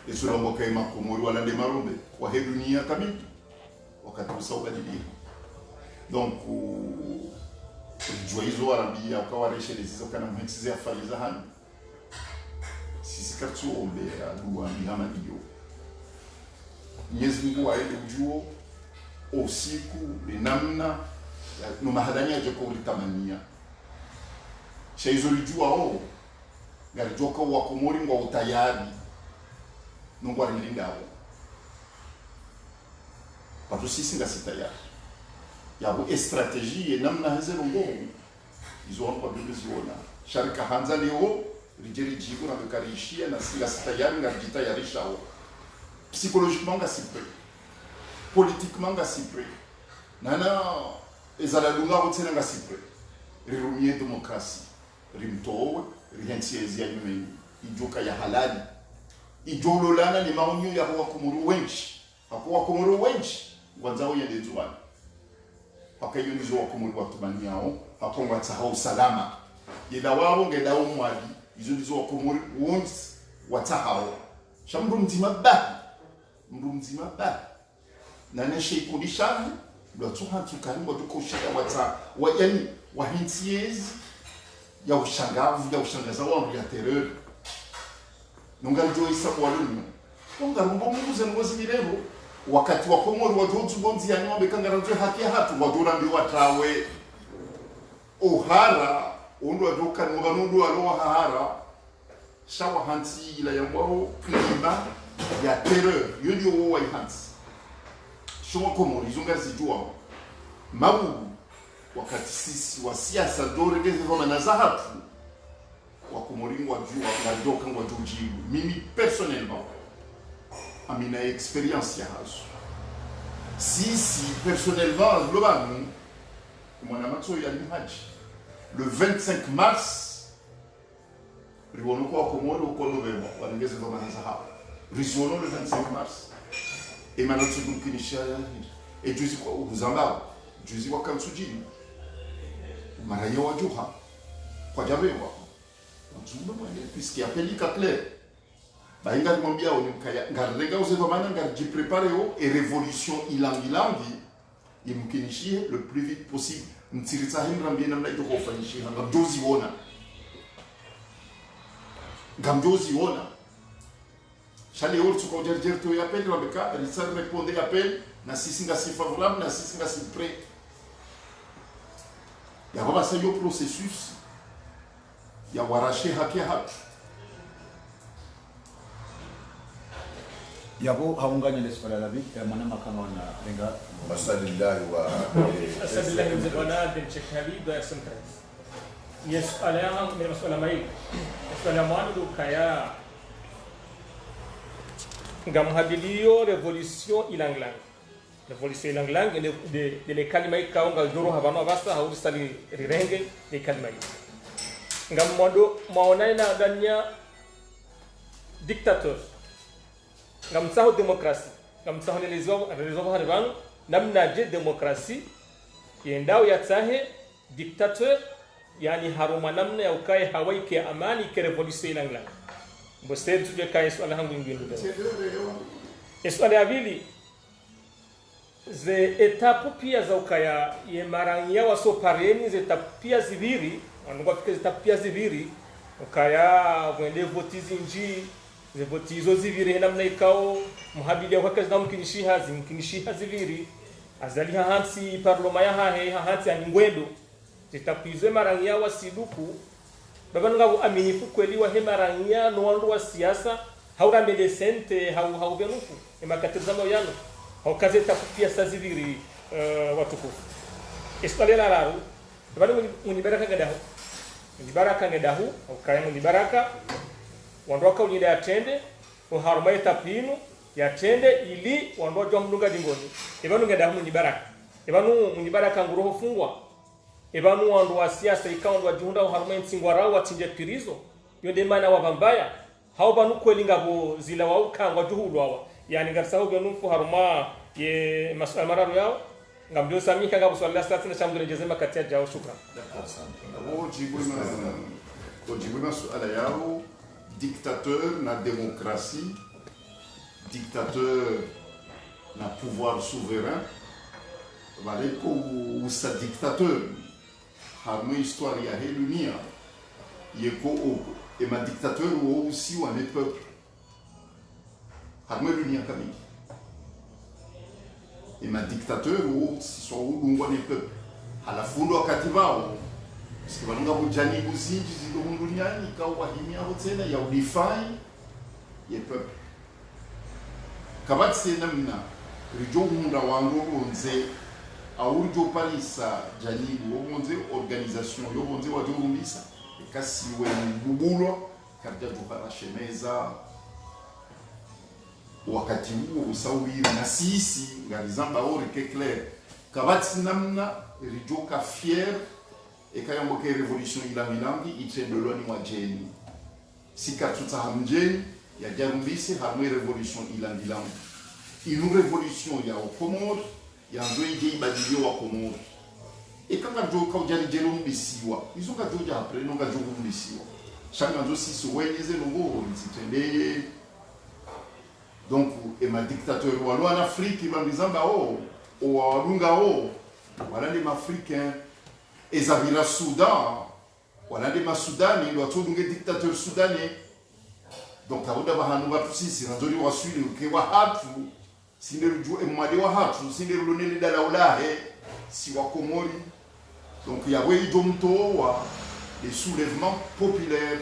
esura boka ima Komori walande marombe wa dunia kabili wakati usabadilika. Donc jua hizo arabia ukawareshe hizo kana mhetsize afaliza hani sisi katsuombe adua bihama hiyo Mwenyezi Mungu aende ujuo usiku ni namna no mahadania joko ulitamania shaizo lijua ngalijua kwa Wakomori ngwa utayari nungwa rilindao pato sisi ngasitayari yabo strategie namna hazelo ngongo izo kwa biziona sharika hanza leo rijeri jigo na bekarishia na sila sitayari ngajitayarisha psychologiquement ngasipre politiquement ngasipre nana ezala lunga wotsena ngasipre rirumie demokrasi rimtowe rihensiezi ya nyumeni ijoka ya halali ijololana ni maonyo ya Wakomori wenchi hakuwa Wakomori wenchi wanzao yende zuani pakayunizo Wakomori watumani yao hakonga tsahau usalama yeda wabo ngeda umwadi izo ndizo Wakomori wonsi watahao shamru mzima ba nane sheikudishani lwatsuha tsukani wadukoshika wata wayani wahinsiezi ya ushangaza wangu ya terror nungalijua isabu walunu nungarumbo munguze ngozi mirero wakati Wakomori wadozu bonzi ya nyombe kangaranjwe haki ya hatu wadurambi watawe ohara ondo wadoka nunganundu aloha hara shawa hansi ila yambao klima ya terror yondi owa ihansi shoma Komori zunga zijua mabu wakati sisi wa siasa dore gezi vama na zahatu Wakomori wajua na doka wajujibu mimi personnellement amina expérience ya hazo si personnellement global mwana matso ya lihaji le 25 mars riwono kwa Wakomori ukolobeba wanengeze vama na zahatu rizono le 25 mars et maintenant tu kinisha e juzi kwa uzambao juzi kwa kamsujini mara ya wajuha kwa jabewa mzumbe mwende puisque appelika clair bainga mwambia oni kaya ngarenga uzeto mana ngarji prepare yo et révolution ilangilangi imkinishie le plus vite possible mtiritsa himrambie namna ito kufanyishia ngamjozi wona ngamjozi wona chale urtu ko jerjer to appel rabeka risar répondre appel na sisi nga si favorable na sisi nga si prêt ya baba sa yo processus ya warashe haki haki yabo haunganya le swala la vipi mwana makanga wana lenga masalillahi wa asalillahi zibana bin chekhabi da suntres yes alaha min masala mai swala mwandu kaya ngamhabilio revolution ilanglang revolution ilanglang de le kalimai kaunga juro habano basta hauri sali rirenge de kalimai ngamondo maonaina danya dictateur ngamsaho demokrasi ngamsaho realizo haribanu namna je demokrasi yendao yatsahe dictateur yani haruma namna ya ukae hawaike amani ke revolution ilanglang bosted tuje kai swala hangu ngindu de swala ya vili ze etapu pia za ukaya ye maranya waso pareni ze etapu pia ziviri anungwa fike ze etapu pia ziviri ukaya mwende votizi nji ze votizo ziviri namna ikao muhabili kwa kazi na mkinishiha ziviri azali hansi parloma ya hansi aningwedo zitapuize maranya wasiduku babanu ngabo aminifu kweli wa hemaranya no wandu wa siasa haura medecente hau benufu emakatizamo yano haukaze tapia saziviri watukufu espalela laru babanu unibaraka ngadahu unibaraka ngadahu haukaya unibaraka wandu waka unida atende uharuma etapinu yatende ili wandu wajwa mdunga dingoni ebanu ngadahu unibaraka ebanu unibaraka nguroho fungwa ebanu wandu wa siasa ikawandu wajunda uharuma ntsingwara watinje pirizo yonde mana wabambaya hao banu kwelinga bo zila wa ukangwa juhulwa yani garsaho benufu haruma ye masala mararu yao ngamdo samika ngabo swala sasa na shamdule jezema katia jao shukran Ojibuna suala yao dictateur na démocratie dictateur na pouvoir souverain valeko usa dictateur harmo histoire ya helunia yeko ogo et ma dictateur ou aussi ou un peuple harmo helunia kami et ma dictateur ou so ungwa ne peuple halafundo akativao parce que banunga bujani buzinji zido duniani ikawa himia hotena ya udefine ye peuple kabati senamna rijo munda wangu onze aurjo palisa janibu omonze organisation yo bonze wajurumbisa kasi we bubulo kabja jukara shemeza wakati huo usawiri na sisi ngalizamba ori ke clair kabati namna rijo ka fier e kayambo ke revolution ilamilangi itendoloni wa jeni sikatuta hamjeni ya jarumbisi hamwe revolution ilangilangi inu revolution ya Komoro yanzo ije ibadilio wa Komoro e kama joka ujali jelo mbisiwa izoka joja apre nonga jogo mbisiwa shanga nzo sisi wenyeze ngo nzitendeye donc et ma dictateur walo en Afrique bambizamba o walunga o wala les africains ezabira Soudan wala les masudani ndo atudunge dictateur soudanais donc abuda bahanu batu sisi nzori waswili ke wa hatu sinderujo emwade wa hatu sinderulonele dala ulahe si wa Komori donc yawe idomto wa les soulèvements populaires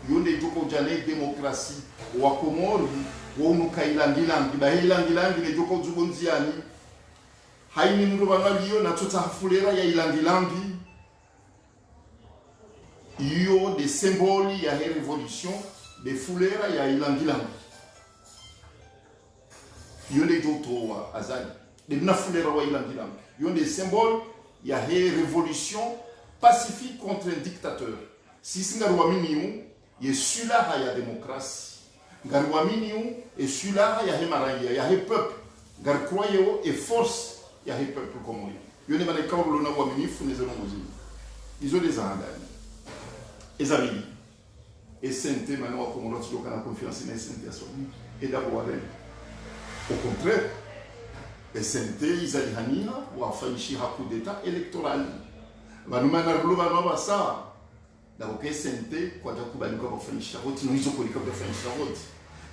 yonde joko jane démocratie wa Komori wonu kailangilangi bahilangilangi le joko zubonziani haini ndo banaliyo na tutafulera ya ilangilangi iyo des symboles ya révolution des fulera ya ilangilangi yonde joto wa azali de na fulera wa ilangilangi yonde des symboles ya révolution pacifique contre un dictateur si singarwaminiu yesula haya démocratie ngarwaminiu esula haya hemaraya ya peuple ngar croyeo et force ya hii peuple comorien yone mana ikawo na uaminifu ni zero muzini izo des andani ezabili SNT mana wa komoro tujoka na confiance na SNT asoni et d'abord au contraire SNT izalihanina wafanyishia coup d'état électoral vanumana rulo vanwa sawa da ko SNT kwa jakubalika kufanyisha vote nizo kulika kufanyisha vote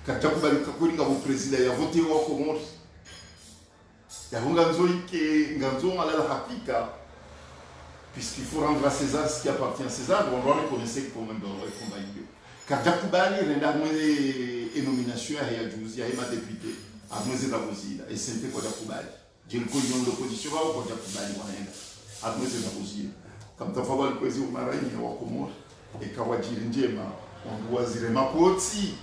katakubalika kulinga bu president ya vote wa komoro ya nganzo ike nganzo ala hakika puisqu'il faut rendre à César ce qui appartient à César on doit reconnaître comme un droit et combat idio katakubali renda mweze nomination ya juzi ya ma député amweze tabuzira SNT kwa jakubali jilko yon l'opposition wa kwa jakubali wanaenda amweze tabuzira kama tafadhali kwezi umarani wa komoro ekawajiri njema wazire makoti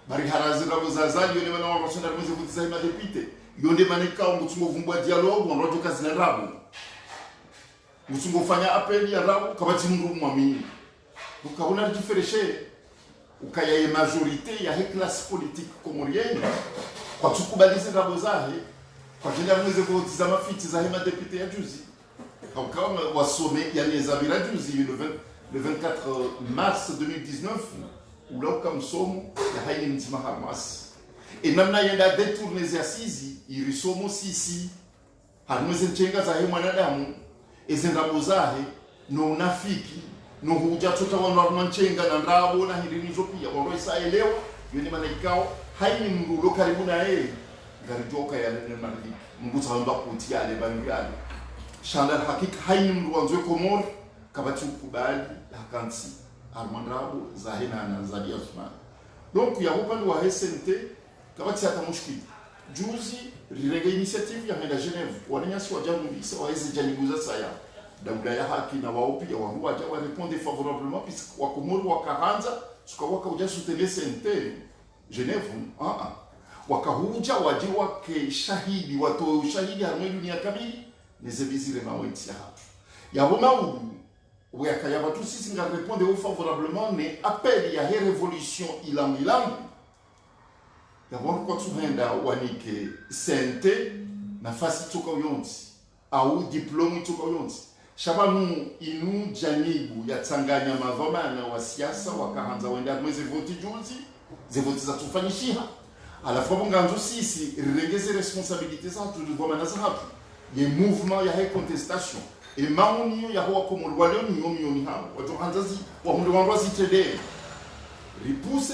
bari harazira buzazaji yone bana wabashanda mweze kutiza ma député yonde maneka ngutsungo vumbwa dialogue onrojo kazina rabu ngutsungo fanya appel ya rabu kabati mungu mwamini ukaona difereshe ukaya majorité ya classe politique comorienne kwa tukubalize rabu zahe kwa jina mweze kutiza mafiti za hema député ya juzi kama wasome ya nezabira juzi le 24 mars 2019 ula ukamsomo ya haini mtima Hamas et namna yenda détourner les assises irisomo sisi harumeze nchenga za hema mwanadamu ezendabo zahe no unafiki no huja tota wana nchenga na ndabo na hirinizo pia waloisa elewa yoni manekao haini mrulo karibu na yeye ngarijoka ya nene maridi mbuta hamba kutia ale bangali shandar hakika haini mruanzo komor kabati ukubali hakansi armandrabo zahena na zadia Osman donc ya upande wa SNT kabati hata mushkili juzi rirege initiative ya henda Genève wananyasi wa jamu bisa waezi janiguza saya daula ya haki na waopi ya wangu waja wa répondre favorablement puisque wakomoro wakaanza tukawaka uja soutenir SNT Genève wakahuja waje wake shahidi watoe ushahidi harmoni dunia kamili nezebizire mawenti hapa yaboma wakaya watu sisi nga répondre favorablement mais appel ya révolution ilam d'abord kwa tuhenda wanike sente nafasi tuko yonti au diplome tuko yonti shabanu inu janibu ya Tanganya mavamana wa siasa wakaanza wenda mwezi voti juzi zevoti za tufanyishiha alafu nganzo sisi regeze responsabilité za tu vamana za hapo ye mouvement ya contestation et maoni ya kwa komorwale ni hao watu hanzazi wa mundu wanwazi tede ripuse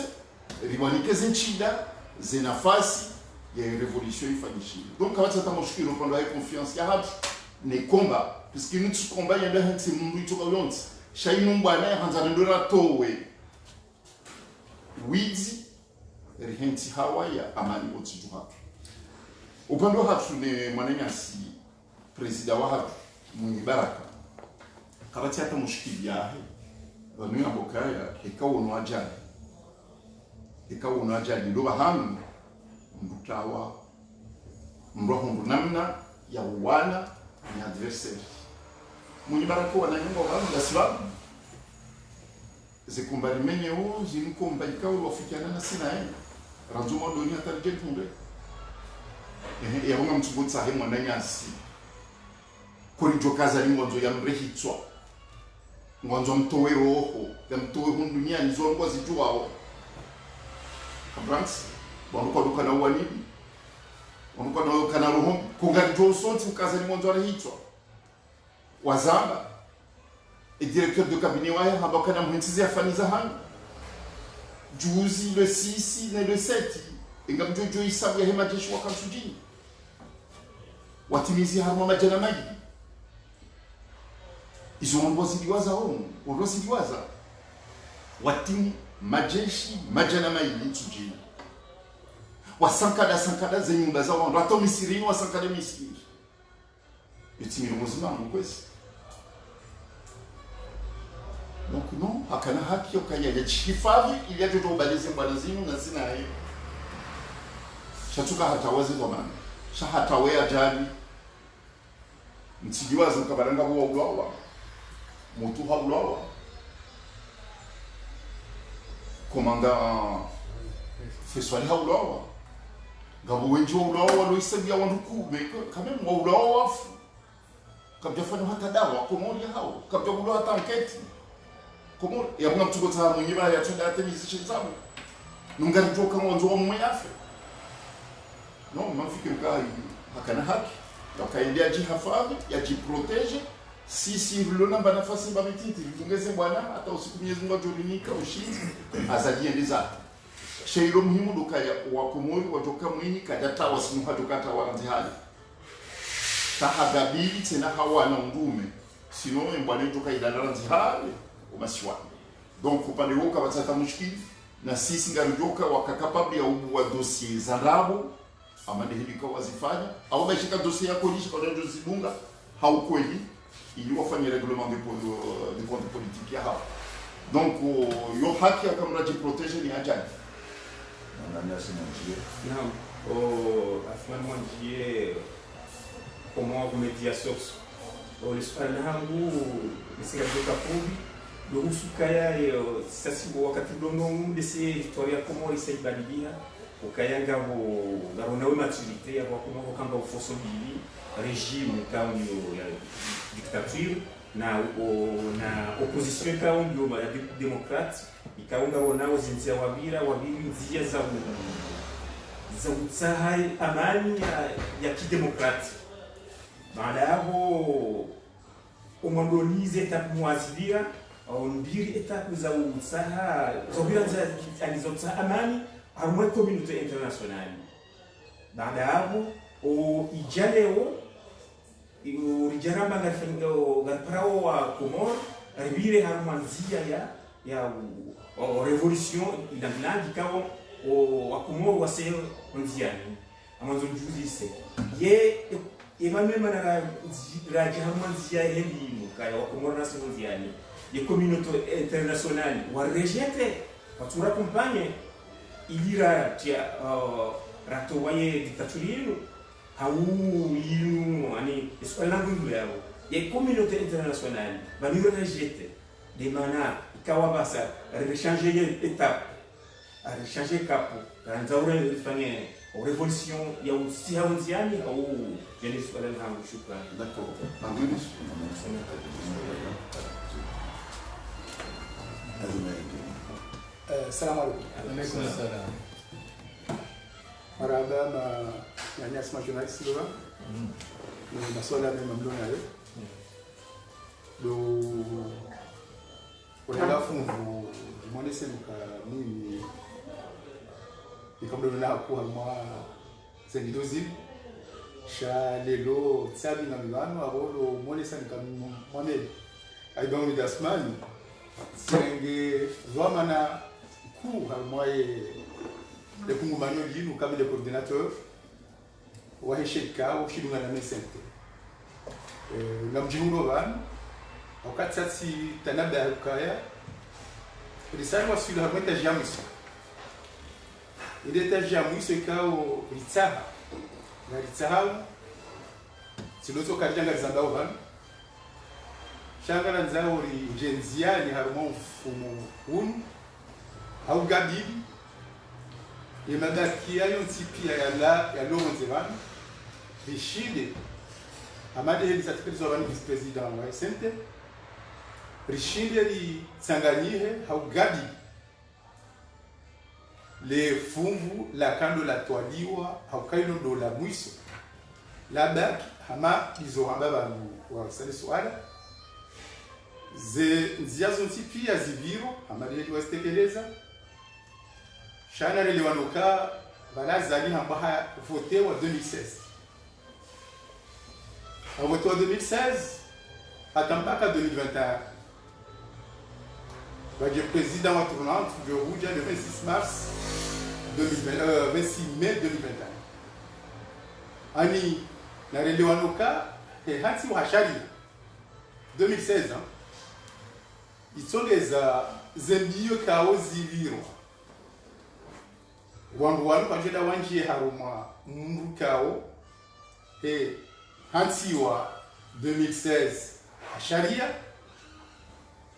riwanikeze nchida zenafasi ya révolution ifanyishile donc kawati hata mushkilo upande wa confiance ya hapo ni komba puisque nous combat yenda hansi mundu itoka yonti shainu mbwana hanza ndora towe wizi rihenti hawa ya amani otijo hapo upande wa hapo ni mwananyasi president wa hapo mwenye baraka kabati hata mushkili yahe wanu ya bokaya ikawo no ajali ndo bahamu mbutawa mroho namna ya wana ni adversaire mwenye baraka wananyumba wangu ya sababu zikumbali menye u zinkomba ikawo wafikiana na sina ranzuma dunia target mbe ya hunga mtubutsa he mwananyasi kuri jokaza lingonzo ya mrehitswa ngonzo mtowe roho ya mtowe dunia nizongo zijuao Brans bonko dukana wani bonko dukana roho kungari josonti ukaza lingonzo arehitswa wazamba et directeur de cabinet waya habakana mhintizi afaniza hanu juzi le 6 na le 7 ingamjojo isabu ya hema jeshi wakamsujini watimizi harma majana maji izo ongozidiwaza watimu majeshi majana maji msujini wasankada zenyumba za wandu ato misirini wasankada misiri yutimi muzima mkwezi donc non hakana haki okaya ya chifavi ili ajoto ubalize mbana zinu na sina hiyo shatuka hatawazi kwa maana shahatawe ajali mtsigiwaza ukabaranga huwa ulwawa mutu haulawa komanda feswali haulawa ngabo wengi wa ulao waloisabia wanduku kama wa ulao wafu kabla fanya hata dawa Komori hao kabla ulao hata anketi Komori ya kuna mtu kota mwenyewe ya tunda hata mizishe zamu nungari joka mwanzo wa mwe afi no mafikiri kai hakana haki wakaendea jihafadhi ya jiprotege sisi lona bana nafasi mbabititi tungeze bwana hata usiku Mwenyezi Mungu atulinika ushinzi azajiendeza sheiro muhimu dukaya wa Komori watoka mwinyi kadata wasimu hatukata waranzi hali tahagabili tena hawana ndume sino mbwana toka idaranzi hali umasiwa donc upande woka watata mushkili na sisi ngarijoka wakakapabli ya ubu wa dossier zarabu amande hilika wazifanya au bashika dossier yako lisha kwa ndio zibunga haukweli ili wafanye reglement de compte politique ya hapa donc yo haki ya kamera protege ni ajani Nani asimamie? Naam, afwan mwanjie comment remédier source lisukana hangu nisingajoka kubi lohusukaya sasi wakati dono dese historia Komori saibadilia ukayanga ngaro nawe maturité ya Komori kamba ufoso bili régime kama ya dictature na opposition kama ndio ya démocrate ikaunga wanao zinzia wabili nzia za utsahai amani ya kidemokrati. Baada hapo umondonize etapu muazilia au mbili etapu za utsaha zobira za alizotsa amani harumwe community international. Baada hapo ijaleo urijaramba garparao wa Komoro ribire harumanzia ya revolution inamlangi kao wa Komoro waseo nziani amanzo njuzise ye Emmanuel Manara rajahamanzia elimu kaya wa Komoro na nziani ye communauté internationale wa rejete watura compagnie ilira tia rato waye dictature hau yinu ani eswalangu yao ye communauté internationale bani rejete de mana kawabasa changer étape a changer cap ranzaure ifanye révolution ya usihaunziani au Venezuela na shukrani. D'accord. Anguni Assalamu alaikum. Alaikum salam. Marhaba na nyasma journalist lora. Ni maswala mema mlona leo. Do Wala fungu mwone senuka mimi ikamdo na kuwa mwa sengidozi sha lelo tsabi na milano abolo mwone senuka mwameli aibamu ni dasmani senge zomana ku harmoye le kungumano linu kama le coordinateur wa hesheka au shidunga na mesente na mjingo bana wakati sasa tanabda ya kaya risali wasuli harumeta jamusi ile ta jamusi kao ritsaha na ritsaha siloto kajanga zandao van shangana nzao ri jenziani harumo fumu au gabili yemadakia yo tipia ya lonze van bishide amade heli satikirizo van vice president wa SNT rishinde li tsanganyihe haugabi le fungu la kando la twaliwa haukailo ndo la mwiso labda hama izo hamba bantu wa sale swala ze nziazo tipi ya ziviro hama leli wastekeleza shana leli wanoka bala zali hamba ha vote wa 2016 a vote wa 2016 atambaka 2021 le président wa tournante de Rouja le 26 mars 26 mai 2021. Ani na relewanoka hati wa shari 2016 itsongeza zembiyo kao ziviro wangu wanu pajeda wanjie haruma mundu kao hati wa 2016 sharia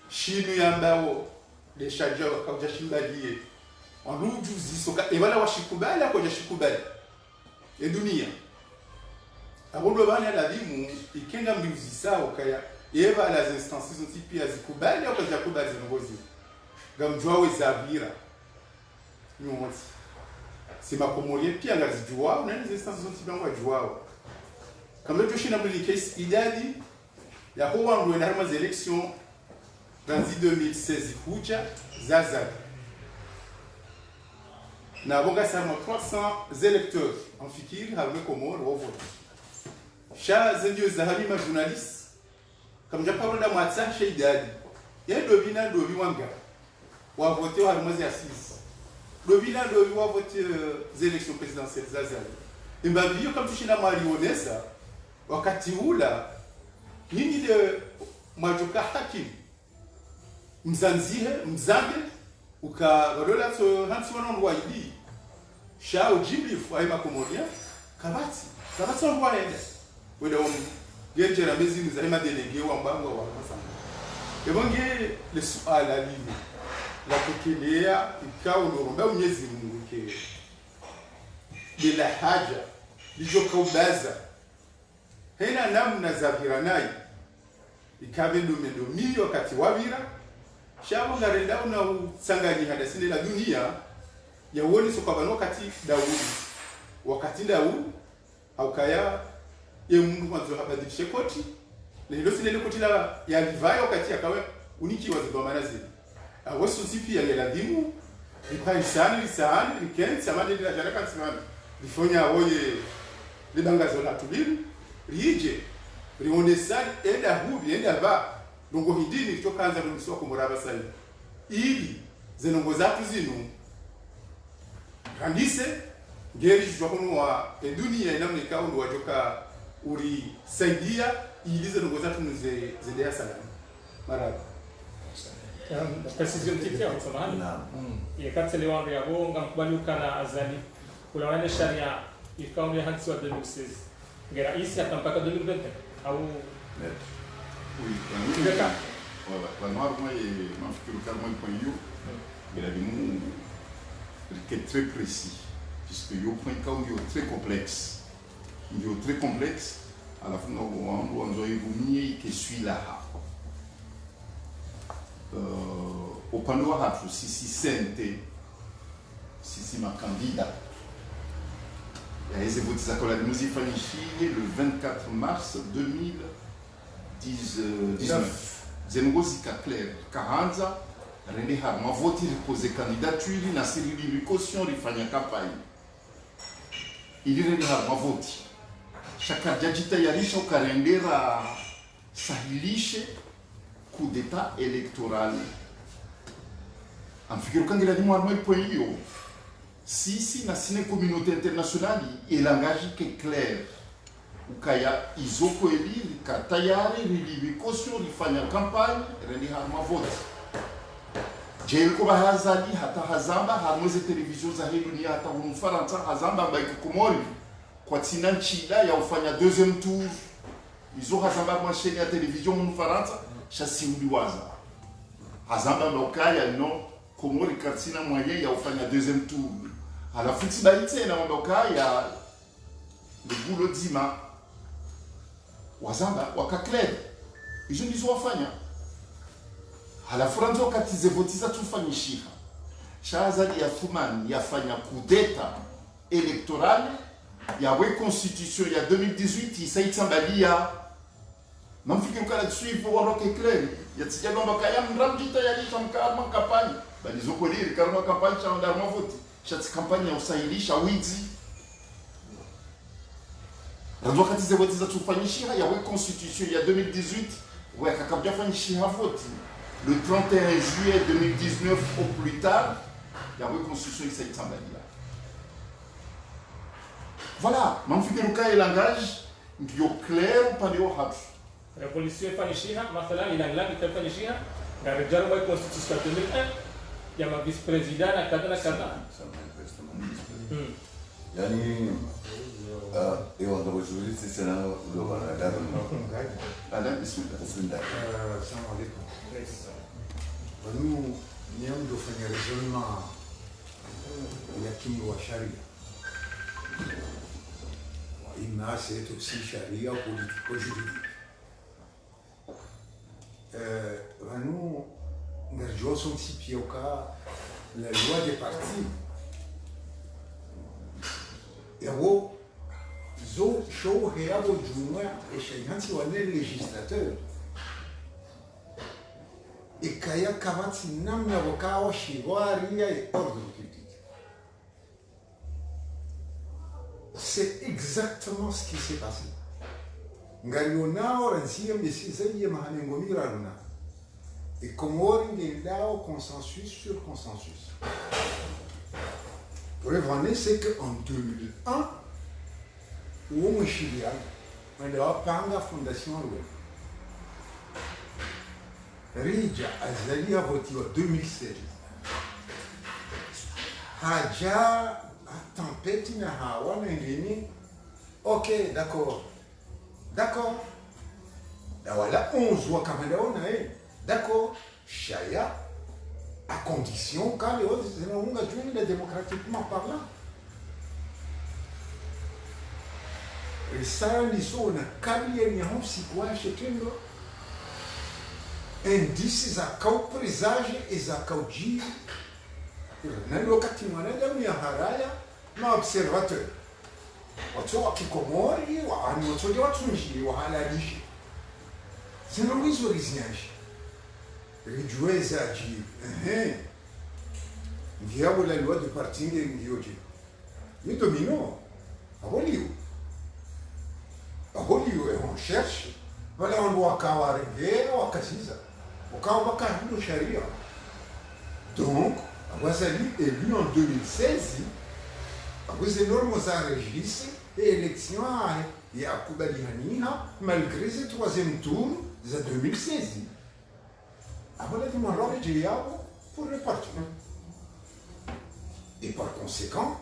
shinu yambao le shaja kauja shimbalie wanujuzi soka ebala washikubali akoja shikubali e dunia abodo bana lazima ikenga mbiuzisao kaya yeba las instances ont pia zikubali au zakubali zinongozi gamjwa wezabira nyonsi sima komorie pia ngazijua na les instances ont pia ngajua kama tushina muri case idadi ya huwa ndo na harma election dans 2016 kuja zaza na bonga sama 300 électeurs en fikir harme komor wa vote sha zendio za halima journaliste comme japaroda mwatsa sheidadi ya dobina dobi wanga wa vote wa harma ya 6 dobina dobi wa vote élections présidentielles zaza imbabio comme tushina marionesa wakati ula nini de majoka hakim mzanzihe mzange ukalola so hansi wana waidi shao jimli fai makomoria kabati on waenda weda on genje na mezi mzalima delege wa mbango wa masa ebonge le suala lini la kukelea ikao noromba unyezi Mungu ke bila haja lijoka ubaza hena namna za viranai ikabe ndomendo wakati wabira shabo garenda una usangaji hadasini la dunia ya uoni sokabano wakati Daudi wakati Daudi au kaya ye mungu mwanzo habadilishe koti na hilo sile koti la ya livai wakati akawe uniki wazo manazi awosu sipi ya ladimu ipaisani lisani likeni samani la jaraka simani lifonya oye libangazo la tubiri rije rionesani enda hubi enda ba dongo hidini tokanza rumiswa kumuraba sai ili zenongo zatu zinu kandise ngeri jwakono wa dunia ina mnika ndo wajoka uri saidia ili zenongo zatu nuze zendea salama maraba precision titia kwa samahani yakati leo ya bonga mkubaluka na azali kula wana sharia ikawa ya hansi wa 2016 ngera isi atampaka 2020 au oui la noire moi m'inspire carrément point yo il a dit qui est très précis puisque yo point quand yo très complexe à la fin on doit y que suis là upande wa hatu sisi sente sisi makandida ya hizi voti za kola muzifanyishie le 24 mars 2019 zenogozika clair kahanza rende harma voti ripose candidature na sirili caution rifanya campagne ili rende harma voti shaka jajita yarisha ukarendera sahilishe coup d'état électoral amfikiri kangira ni mwa point hiyo sisi na sine communauté internationale elangage que clair ukaya izoko elire katayari rilibi caution rifanya campagne rendi harma vote jelko bahazali hata hazamba harmoze television za dunia hata umfaransa hazamba baiki komori kwa tina nchida ya ufanya deuxième tour izo hazamba kwa chaîne ya television umfaransa chasi uliwaza hazamba mbokaya no komori katina moyen ya ufanya deuxième tour alafu tibaite na mbokaya le boulot dima wazamba wakaclair izo ndizo wafanya halafu ranzo wakati zevotiza tufanyishika shazali ya Fumani yafanya coup d'état électoral ya we constitution ya 2018 isaitsambalia mamfikiri kala suivre waroke clair yatsija gomba kaya mramjita yalisha mkarma kampanye bali zokoliri karma kampanye cha ndarma vote shati kampanye ya usailisha wizi ranzo wakati zevotiza tufanyishika ya we constitution ya 2018 we kakabja fanyishika vote le 31 juillet 2019 au plus tard la reconstruction de cette assemblée. Voilà, mamfikiri kai langage ndio clair pale hapo. Revolution ifanyishika mathalan ila itafanyishika na rejaru wa constitution 2001 ya ma vice president na kadha na kadha. Yani eu ando hoje se será do Banagado. Alain bismillah. Assalamu alaikum. Nous niam do fanya raisonnement ya kingo wa sharia Maintenant, c'est aussi charia politico-juridique. Nous, nous avons aussi la loi des partis. Et vous, zo show réabo jumwa et chez les législateurs. Et kaya kavati namna wakao shiwaria et ordre public. C'est exactement ce qui s'est passé. Ngaliona oransia mesizaye mahanengomira luna. Et Comores ngendao consensus sur consensus. Preuve en est, c'est qu'en 2001, où on Chilian, on a pas la fondation Loué. Rija Azali a voté en 2016. Haja a tempête na hawa n'engeni. Ok, d'accord. D'accord. Voilà, 11 voix Canada on a. D'accord. Chaya. À condition quand les autres sont démocratiquement parlant. Et ça, ils sont en cabinet si quoi chacun indices à cau présage et à cau dire. Dans le cas où on a mis un haraya, un observateur. Watu wa Kikomori, watu wa Tunji, wa Halalishi. C'est le réseau résidentiel. Rijueza aji ngiabo la loi de parti ngioje ni domino abolio et on cherche voilà on doit kawarenge ou kasiza au cas on va le charia donc Awazali élu en 2016 après ces normes enregistrées et élection à Kubalihanina malgré ce troisième tour de 2016. Après, on a l'origine pour le parti. Et par conséquent,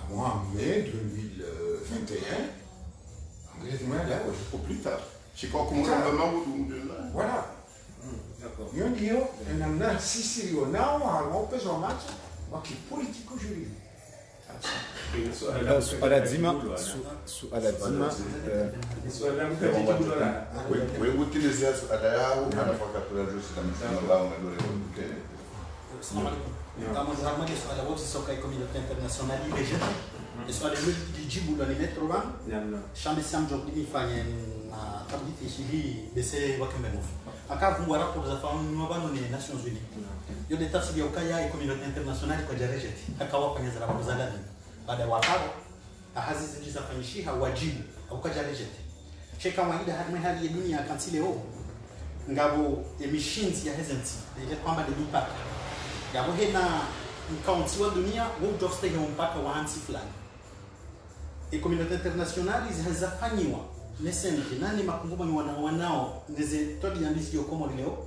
en mai 2021, on a là, Au plus tard. Je crois qu'on a vraiment voilà. D'accord. Nous disons, on a si sérieux, on a fait un match qui est politico-juridique. Suala zima weutilizia suala yao anafaka kulajusi na msemo lao ngadore kutele. Kama zama ni suala wote soka community international ileje. Ni suala lijibu la limetro ba. Shame samjo ifanye na tabiti shili bese wakemeno. Akavumbwa rapport za famu mabano ni Nations Unies. Yo de tafsiri ya ukaya community international kwa jarejeti. Akawafanya za rapport za ndani. Baada ya wakao hazi zilizofanyisha wajibu au kajarejeti. Cheka kawaida hadi ya dunia kansile ho ngabo emissions ya hezenti ile kwamba ni mpaka ngabo hena mkaunti wa dunia world of state mpaka wa anti fulani e community international zinafanyiwa nesenti nani makumbuka ni wanao ndize todi andisi yo komo leo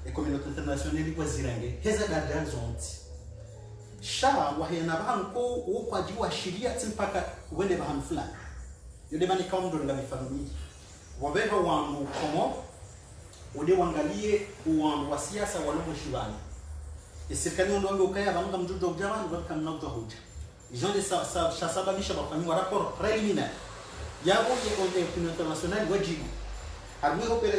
e community international kwa zirange heza dada zonti sha wahena banko kwa jiwa sheria mpaka wende baham fulani yule bani kaundo nga mifamili wabeba wangu komo ule wangalie uwangu wa siasa walombo shibani isikani ndo wangu kaya banga mjudo ujabani waka mnauto hoja ijonde saba misha bafanywa rapport preliminaire yabo ye international wajibu armi opera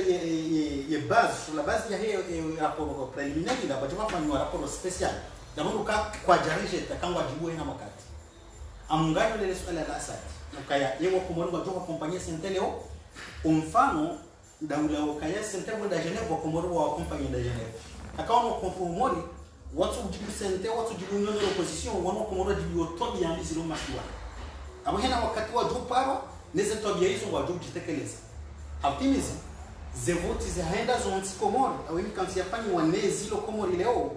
ye base sur la base ya hiyo rapport preliminaire ila bajuma fanywa rapport special damu kwa jarije takangwa jibu ina makati amungayo lele swala la asati ukaya yewa kumwona kwa kompanyia senteleo umfano daula ukaya senteleo da Geneva kwa kumwona wa kompanyia da Geneva akaona kompromori watu jibu sente watu jibu nyono opposition wana kumwona jibu tobi ya ndisi lo mashua abo hena wakati wa juparo neze tobi hizo wa jibu jitekeleza optimism zevoti ze haenda zonti komori awini kansi yafanyi wanezi lo komori leo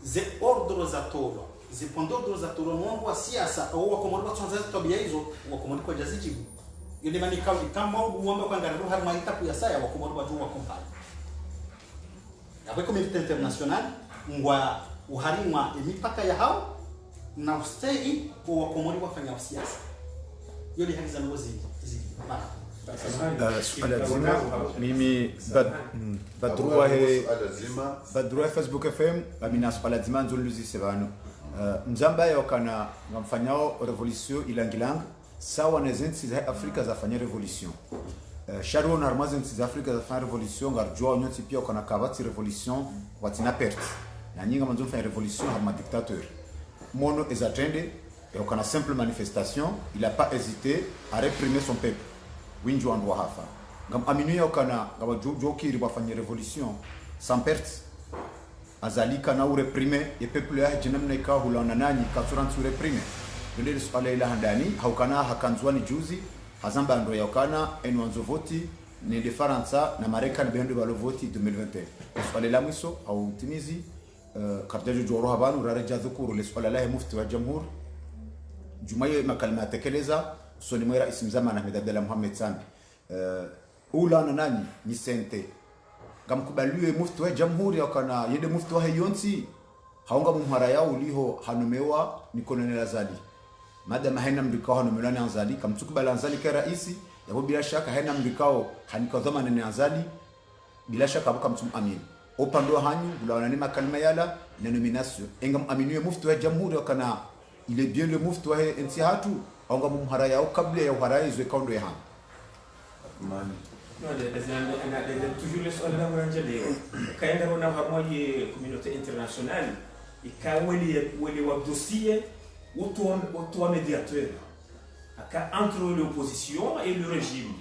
ze ordro za tolo zipondoro za tolo wa siasa au wakomori watonza tabia hizo wakomori kwa jazijibu yule mani kauli kama uombe kwa ngaro har maita ku yasaya wakomori watu wa kompani hapo community international ngwa uharimwa emipaka ya hao na ustei kwa wakomori wafanya siasa yule haki za ngozi hizi mara suala zima mimi badrua Facebook FM amina suala zima nzuluzi sebano mzamba yokana ngamfanyao revolution ilangilang sawa na zensi za Afrika zafanya revolution sharon armaze zensi za Afrika zafanya revolution ngarjua nyoti pia kana kabati revolution watina perte na nyinga manzo fanya revolution harma dictateur mono ezatende et kana simple manifestation il a pas hésité à réprimer son peuple winjo andwa hafa ngam aminuya kana ngaba jokiri bafanya revolution sans perte azali kana u réprimer et peuple ya jinamna ikahula nani kasuran su réprimer ndio swala ila handani haukana hakanzwani juzi hazamba ndo yakana enwanzo voti ni de Faransa na Marekani bendo balo voti 2021 swala la mwiso au timizi kabdajo joro habanu raraja dhukuru le swala la mufti wa jamhur jumaye makalima tekeleza soni mwa rais mzamana Ahmed Abdalla Mohamed Sami ula na nani ni sente gamkubaliwe mufti wa jamhuri yakana yede mufti wa yonsi haunga mumhara yao uliho hanumewa ni kolonel Azali madama haina mrikao hanumelani Azali kamtukubala Azali kwa raisi yabo bila shaka haina mrikao hanikadhama nene Azali bila shaka abaka mtum amin opando hanyu ulawana ni makalima yala na nomination engam aminue mufti wa jamhuri yakana il est bien le mufti wa nsi hatu haunga mumhara yao kabla ya uhara izwe kaundo ya hana non toujours les soldats rangelé quand on a harmonie communauté internationale et quand wali wa dossier auto médiateur entre l'opposition et le régime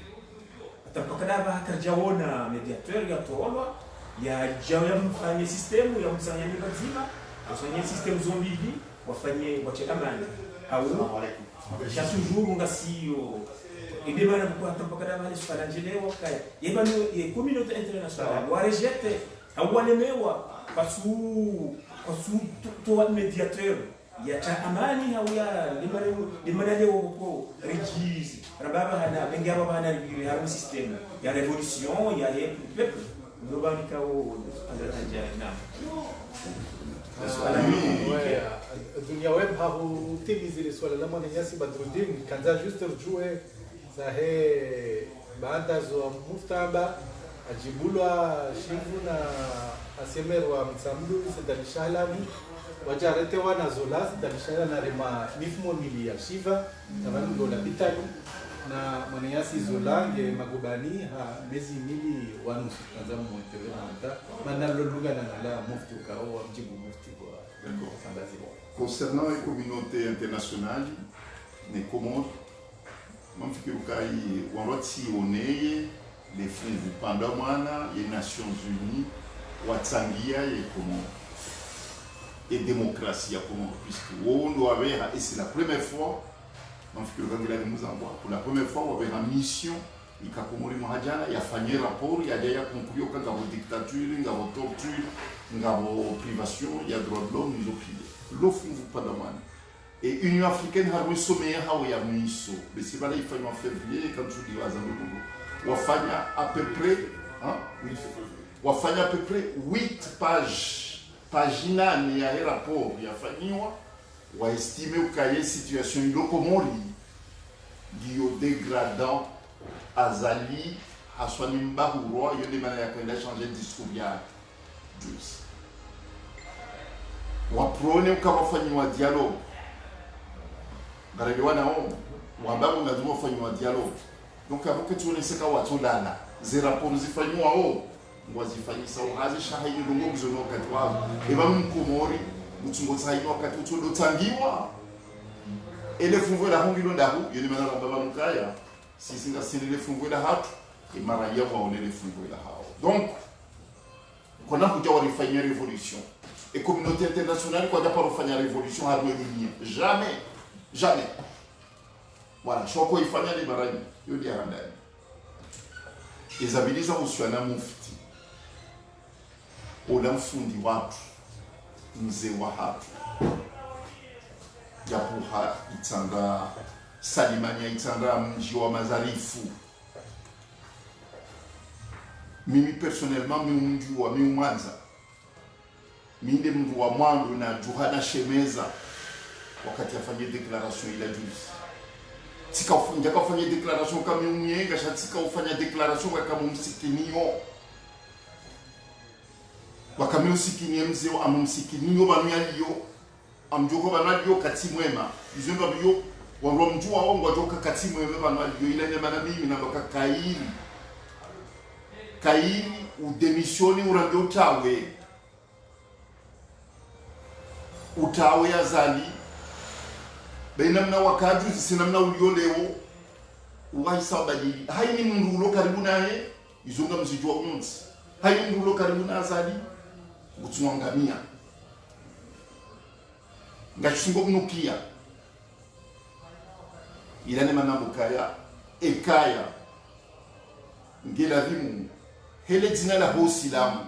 atapakana ba karjaona médiateur ya toolwa ya jawa mfanye system ya msanya nibazima msanya system zombie wafanye wache amani au ya toujours ngasio idemana kwa tapakana mali sfalanjelewa kaya yebano e communauté internationale wa rejete awanemewa pasu to médiateur ya ta amani hauya limana leo ko regis rababa hana bengaba hana ya system ya révolution ya peuple global kao andanja na dunia web hapo timizi swala la mwana nyasi Badruddin kanza juste jouer zahe baada zo muftaba ajibulwa shivu na asemerwa msamdu sedalishalami wajarete wana zolas dalishala na rema mifmo milia shiva tamani dola bitani na mwanayasi zolange magubani ha mezi mili wanu kanza mwotewe na mta manalo lugha na la mufti ukao mjibu mufti kwa sambazi. Concernant les communautés internationales, les Comores, les fonds du Pandamana, les Nations Unies, Watsangia et Comores. Et démocratie à Comores, puisque on doit avoir, et c'est la première fois, pour la première fois, on va avoir une mission, il y a Comores Mahadjana, il y a fait un rapport, il y a déjà conclu qu'il y a une dictature, il y a une torture, il y a une privation, il y a droit de l'homme, il y a une l'offre du Pandamana. Et l'Union africaine a eu sommet à Miso. Mais c'est pas là, il faut en février, quand tu dis on a à peu près, on a à peu près 8 pages. Pagina ni ya rapport ya fanyiwa wa estimé que la situation ilokomori dio dégradant azali aswani mbahuro yo de manière qu'il a changé discours ya juice wa prone kama fanyiwa dialogue ngarabiwana ho wambabu ngazuma fanyiwa dialogue donc avant que tu ne sais pas watu lala ze rapport zifanywa ho wazifanyisa uhazi shahidi lungo mzono wakati wao eba mkomori mtungoza hiyo wakati utondo tangiwa ele fungo la hongi londa hu yoni mana baba mkaya sisi nga sinile fungo la hatu e mara ya wa onele fungo la hao donc kona kuja warifanyia révolution et communauté internationale kwa dapa rufanya révolution harwe dunia jamais voilà shoko ifanya ni barani yodi handani ezabiliza uswana mufti ola mfundi watu mzee wa hatu japuha itanga salimania itanga mji wa mazarifu mimi personnellement mimi mwanza mimi mtu wa mwanzo na Johana Shemeza wakati afanye declaration ila juzi tika ufanya declaration kama mwenyenga shatika ufanya declaration kama msikinio wakame usikinie mzee amumsikinio bamyaliyo amjoko banaliyo kati mwema izemba biyo wangu mtu wangu atoka katimu ya baba ndio ile ne mana mimi na baka kaili udemisioni urambe utawe azali baina mna wakati sina mna ulio leo uwaisa badili haini mundu ulo karibu naye izonga msijua umunsi haini mundu ulo karibu na azali gutsungamia ngachungo mnukia ilane manambo kaya ekaya ngela vimu hele dzina la hosilamu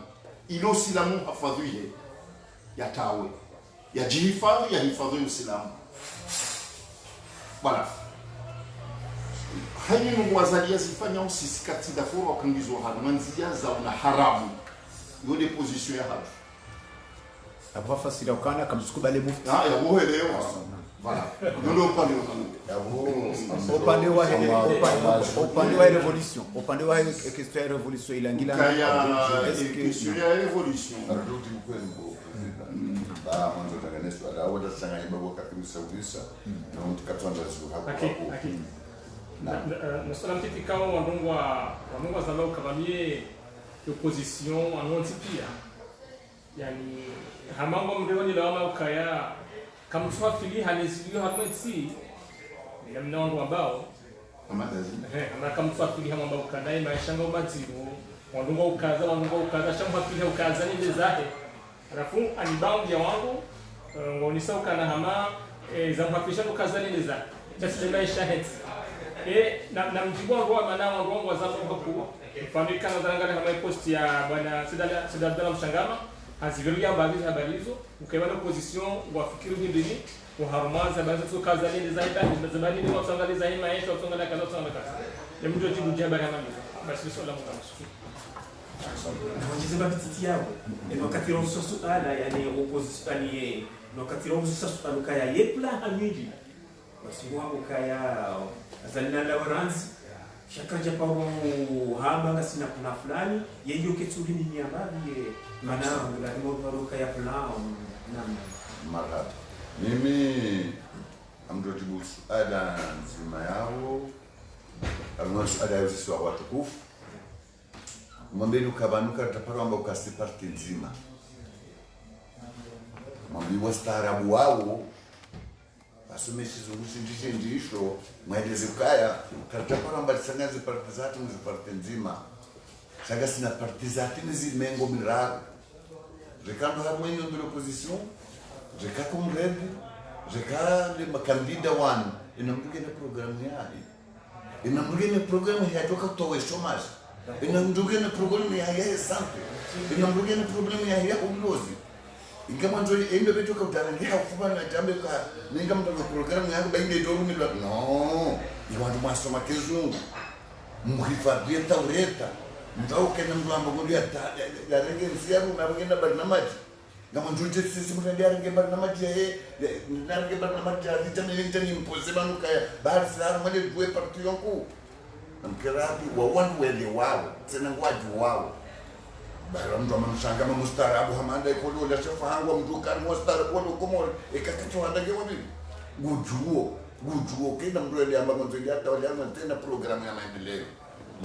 ilo silamu hafadhihe yatawe ya jihifadhi ya hifadhi usilamu voilà haini mungu wazalia zifanya usisi kati daforo wakangizwa hadu manzia za una haramu yode position ya hadu Après facile ukana kamsukubale mufti. Ah, ya wohe leo. Voilà. Ndio upande wa upande wa revolution. Upande wa question ya revolution ilangila. Question ya revolution. Arudi mkwembo. Mwanzo tanganiswa ala wada sanganya babo kabisa ubisa. Na mtu katwanda zuru hapo hapo. Na sala mtiti kama wandongwa zalo kavamie opposition anonti yani hamango mrewani lawama ukaya kamswafili haneziliyo hamwetsi ya mnawandu ambao ama kamswafili hama ambao ukandai maisha ngo maziro wandunga ukaza shamwafili ukaza ninde zahe alafu anibaundi ya wangu ngonisa ukana hama zamwafisha ukaza ninde zahe just maisha heti na mjibu wangu wa mana wangu wazamu haku mfano kana zarangana hama post ya bwana Sidala Mshangama hazivirudia baadhi ya habari hizo ukaibana opposition wafikiri hindini uharumaza baadhi ya kaza nini zaidi zabani ni watangaza hii maisha watangaza kaza ya mtu jibu habari kama hizo basi swala mtamshukuru Wanajizima bititi yao wakati roho suala yani opposition yani wakati roho suala kaya yepla hamiji basi wao kaya azalina la waranzi shakaja pawo hamba sina kuna fulani yeyo ketuli ni nyambaye maana la moto ya plao na mara mimi amdotibu suala nzima yao alikuwa suala yao sisi wa watukufu mwambie ukabanuka tapara amba ukasi parti nzima mwambie wastaarabu wao asumeshe zungusindishe ndisho mwaeleze kaya katapara amba sangaze parti zatu ni parti nzima sanga sina parti zatu ni zimengo miraru Recando a mãe de oposição, reca como rede, reca de uma candida one, e não me no programa aí, e não me no programa aí toca todo isso mais, e não me no programa aí é santo, e não me no programa aí é humilde, e como eu ainda vejo que eu tenho que falar na Jamaica, nem como no programa aí bem de dormir lá, não, eu ando mais só que junto, muhifadhia taureta. Então que não vamos agora da regensia na bagenda barnamaj kama njuje sisi mtendea rege barnamaj na rege barnamaj ditani impossible nuka bahar sar mali due parti yangu amkirabi wa wandu wele wao tena ngwaji wao bara mtu amamshanga mustarabu hamanda ikolo la shafa hangu mduka mustarabu wala komor ikakacho handage wabi gujuo kila mtu ile ambapo ndio hata wale tena programu ya maendeleo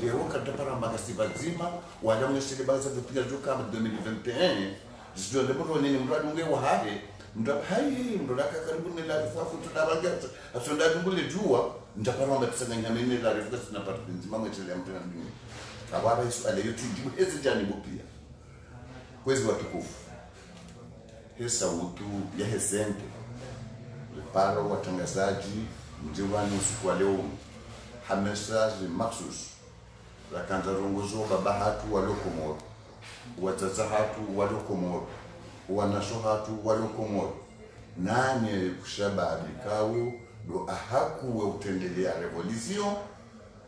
leo katapara magasiba zima wala mwisili baza kupiga juka 2021 zdio ndipo nini mradi unge wa hade mradi karibu ni la rifu tudabanga asonda ngule jua ndapara mbatsanga nyamene la rifu sina parti nzima mwetele mtana ndini kababa isu ale yote jibu ezi jani bopia kwezi watukufu hesa utu ya hesente leparo watangazaji mjiwani usiku wa leo hamesaji maksus Rakanza rongozo baba hatu walokomoro wataza hatu walokomoro wanasho hatu walokomoro nani kushababi kawo do ahaku wa utendelea revolution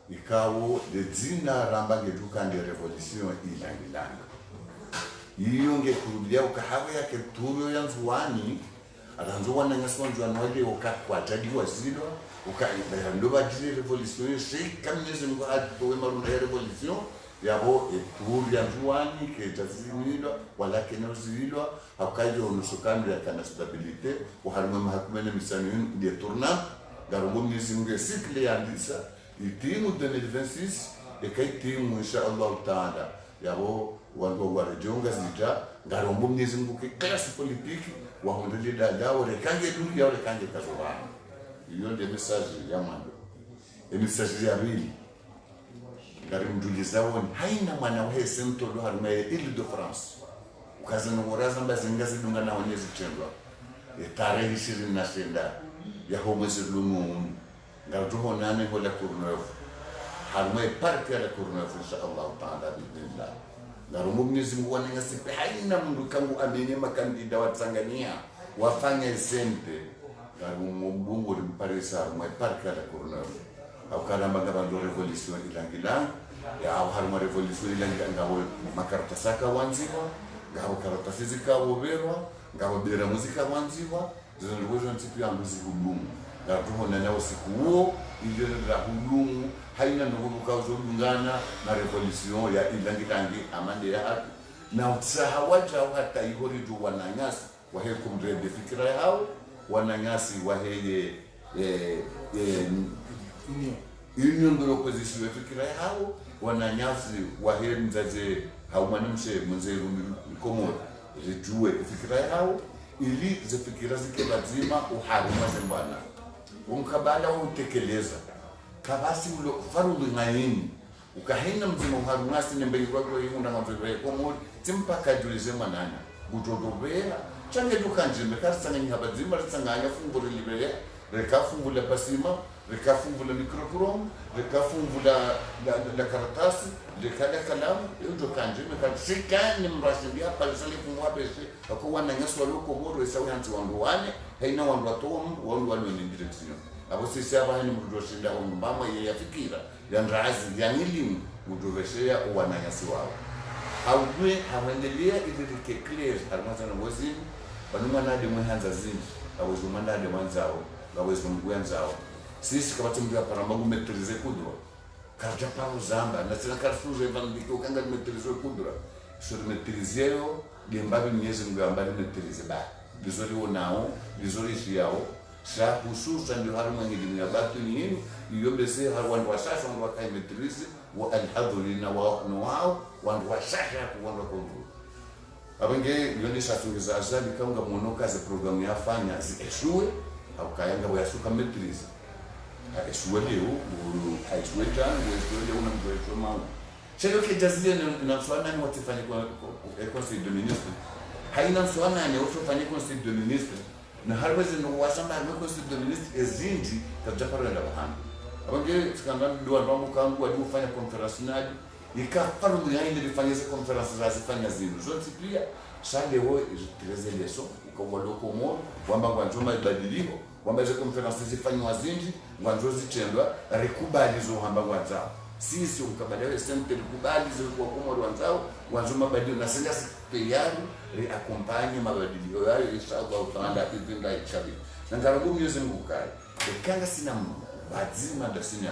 ikawo de zina rambange dukande revolution ilangilanga yiyonge kurudia ukahawe yake tuyo yanzuwani alanzo wana nyasonjwa nwale ukakwatadiwa zilo ndo bajire revolution c'est kamneze ngo atowe marunda ya revolution yabo eturia njuani ke tazinilwa wala kenozilwa akajo nusukando ya kana stabilité uhalima mahakumene misanu de tourna ngarombo Mwenyezi Mungu sikle yandisa itimu 2026 ekaitimu insha Allah taala yabo wango warajonga zita ngarombo Mwenyezi Mungu klasi politiki wahondele dadao rekange dunia rekange kazobana. Hiyo ndio message ya mando. Message ya pili ngari mtuliza woni haina mwana wese mtodo harume Ile de France ukazana ngoraza mbazinga zidunga na wanyezi tendwa tarehe 29 ya homese lumu ngarjuho nane hola kurneuf harume parke la kurneuf insha Allah taala bismillah ngarumu Mwenyezi Mungu wananga sipe haina mndu kangu amenye makandida wa Tanzania wafanye sente ngarumu mbungu limparisa harume parke la kurneuf au kana magabando revolution ilangila ya au haruma revolution ilangila ngabo makarta saka wanziwa ngabo karata fizika woberwa ngabo bera muzika wanziwa zizo ngozo ntipi ya muziki hulumu ngabo na nao siku huo ile la hulumu haina ndugu kauzungana na revolution ya ilangilangi amande ya hatu na utsahawaja hata ihori tu wananyasi wahe kumrede fikira yao wananyasi wahe union de l'opposition fikira yao wananyasi wahe mzaze haumanimshe mwenzeru mkomo zijue fikira yao ili zifikira zike lazima uharuma zembana umkabala utekeleza kabasi ulo farudhu ngaini ukahina mzima uharumasi nembeli wako yunda ngazwe komo timpaka julize manana gutodobera change dukanjimbe kasanga nyabazima tsanganya funguro libere rekafungula basima rekafungula microchrome rekafungula la karatasi lekala kalamu yodo kanjimbe kasikani mrashindia palisali kumwa pese akwa nanyaswa loko boro esawi hanti wandu wane haina wandu atomu wandu wane ni direction abo sisi aba hani mudoshinda mama yeye yafikira yandrazi yanilimu mudoveshea wananyasi wao haujue hawendelea ilirike clear harmazana wazini banumana de mwanza zinji awezo mandade mwanzao awezo mgwenzao sisi kama tumbi hapa rambangu metrize kudwa karja pao zamba na sina karfuze vandiko kanga metrize kudwa sur metrizeo gembabe Mwenyezi Mungu ambaye metrize ba bizori wonao bizori shiao sa hususan ndio haruma ngidi ya batu ni iyo bese harwan wasasa ndo kai metrize wa alhadhurina wa wao wandu wasasha kuwanda kondu abange yoni satungiza azali kanga monoka za programu yafanya zishue au kayanga wayasuka metrize eshuwe leo haishuwe tano eshuwe leo na mwezo mao chelo ke jazia na mswana ni watifanye kwa conseil de ministre haina mswana ni utofanye conseil de ministre na harweze no wasamba na conseil de ministre ezinji tajapara la bahana abange sikanda ndo ndo kangu walifanya conference nadi ikafanya mwenye ilifanya conference za zifanya zinu zote pia sande wo itreze leso ukomoloko mo kwamba ngwanjoma ibadiliko kwamba hizo conference zifanywa zinji ngwanjo zitendwa rekubali zo hamba ngwanzao sisi ukabadala sente rekubali zo kwa komoro wanzao ngwanjo mabadiliko na senda tayari re accompagne mabadiliko yao inshallah utaanda kipinda ichabi na ngarabu Mwenyezi Mungu kai kanga sina bazima dasini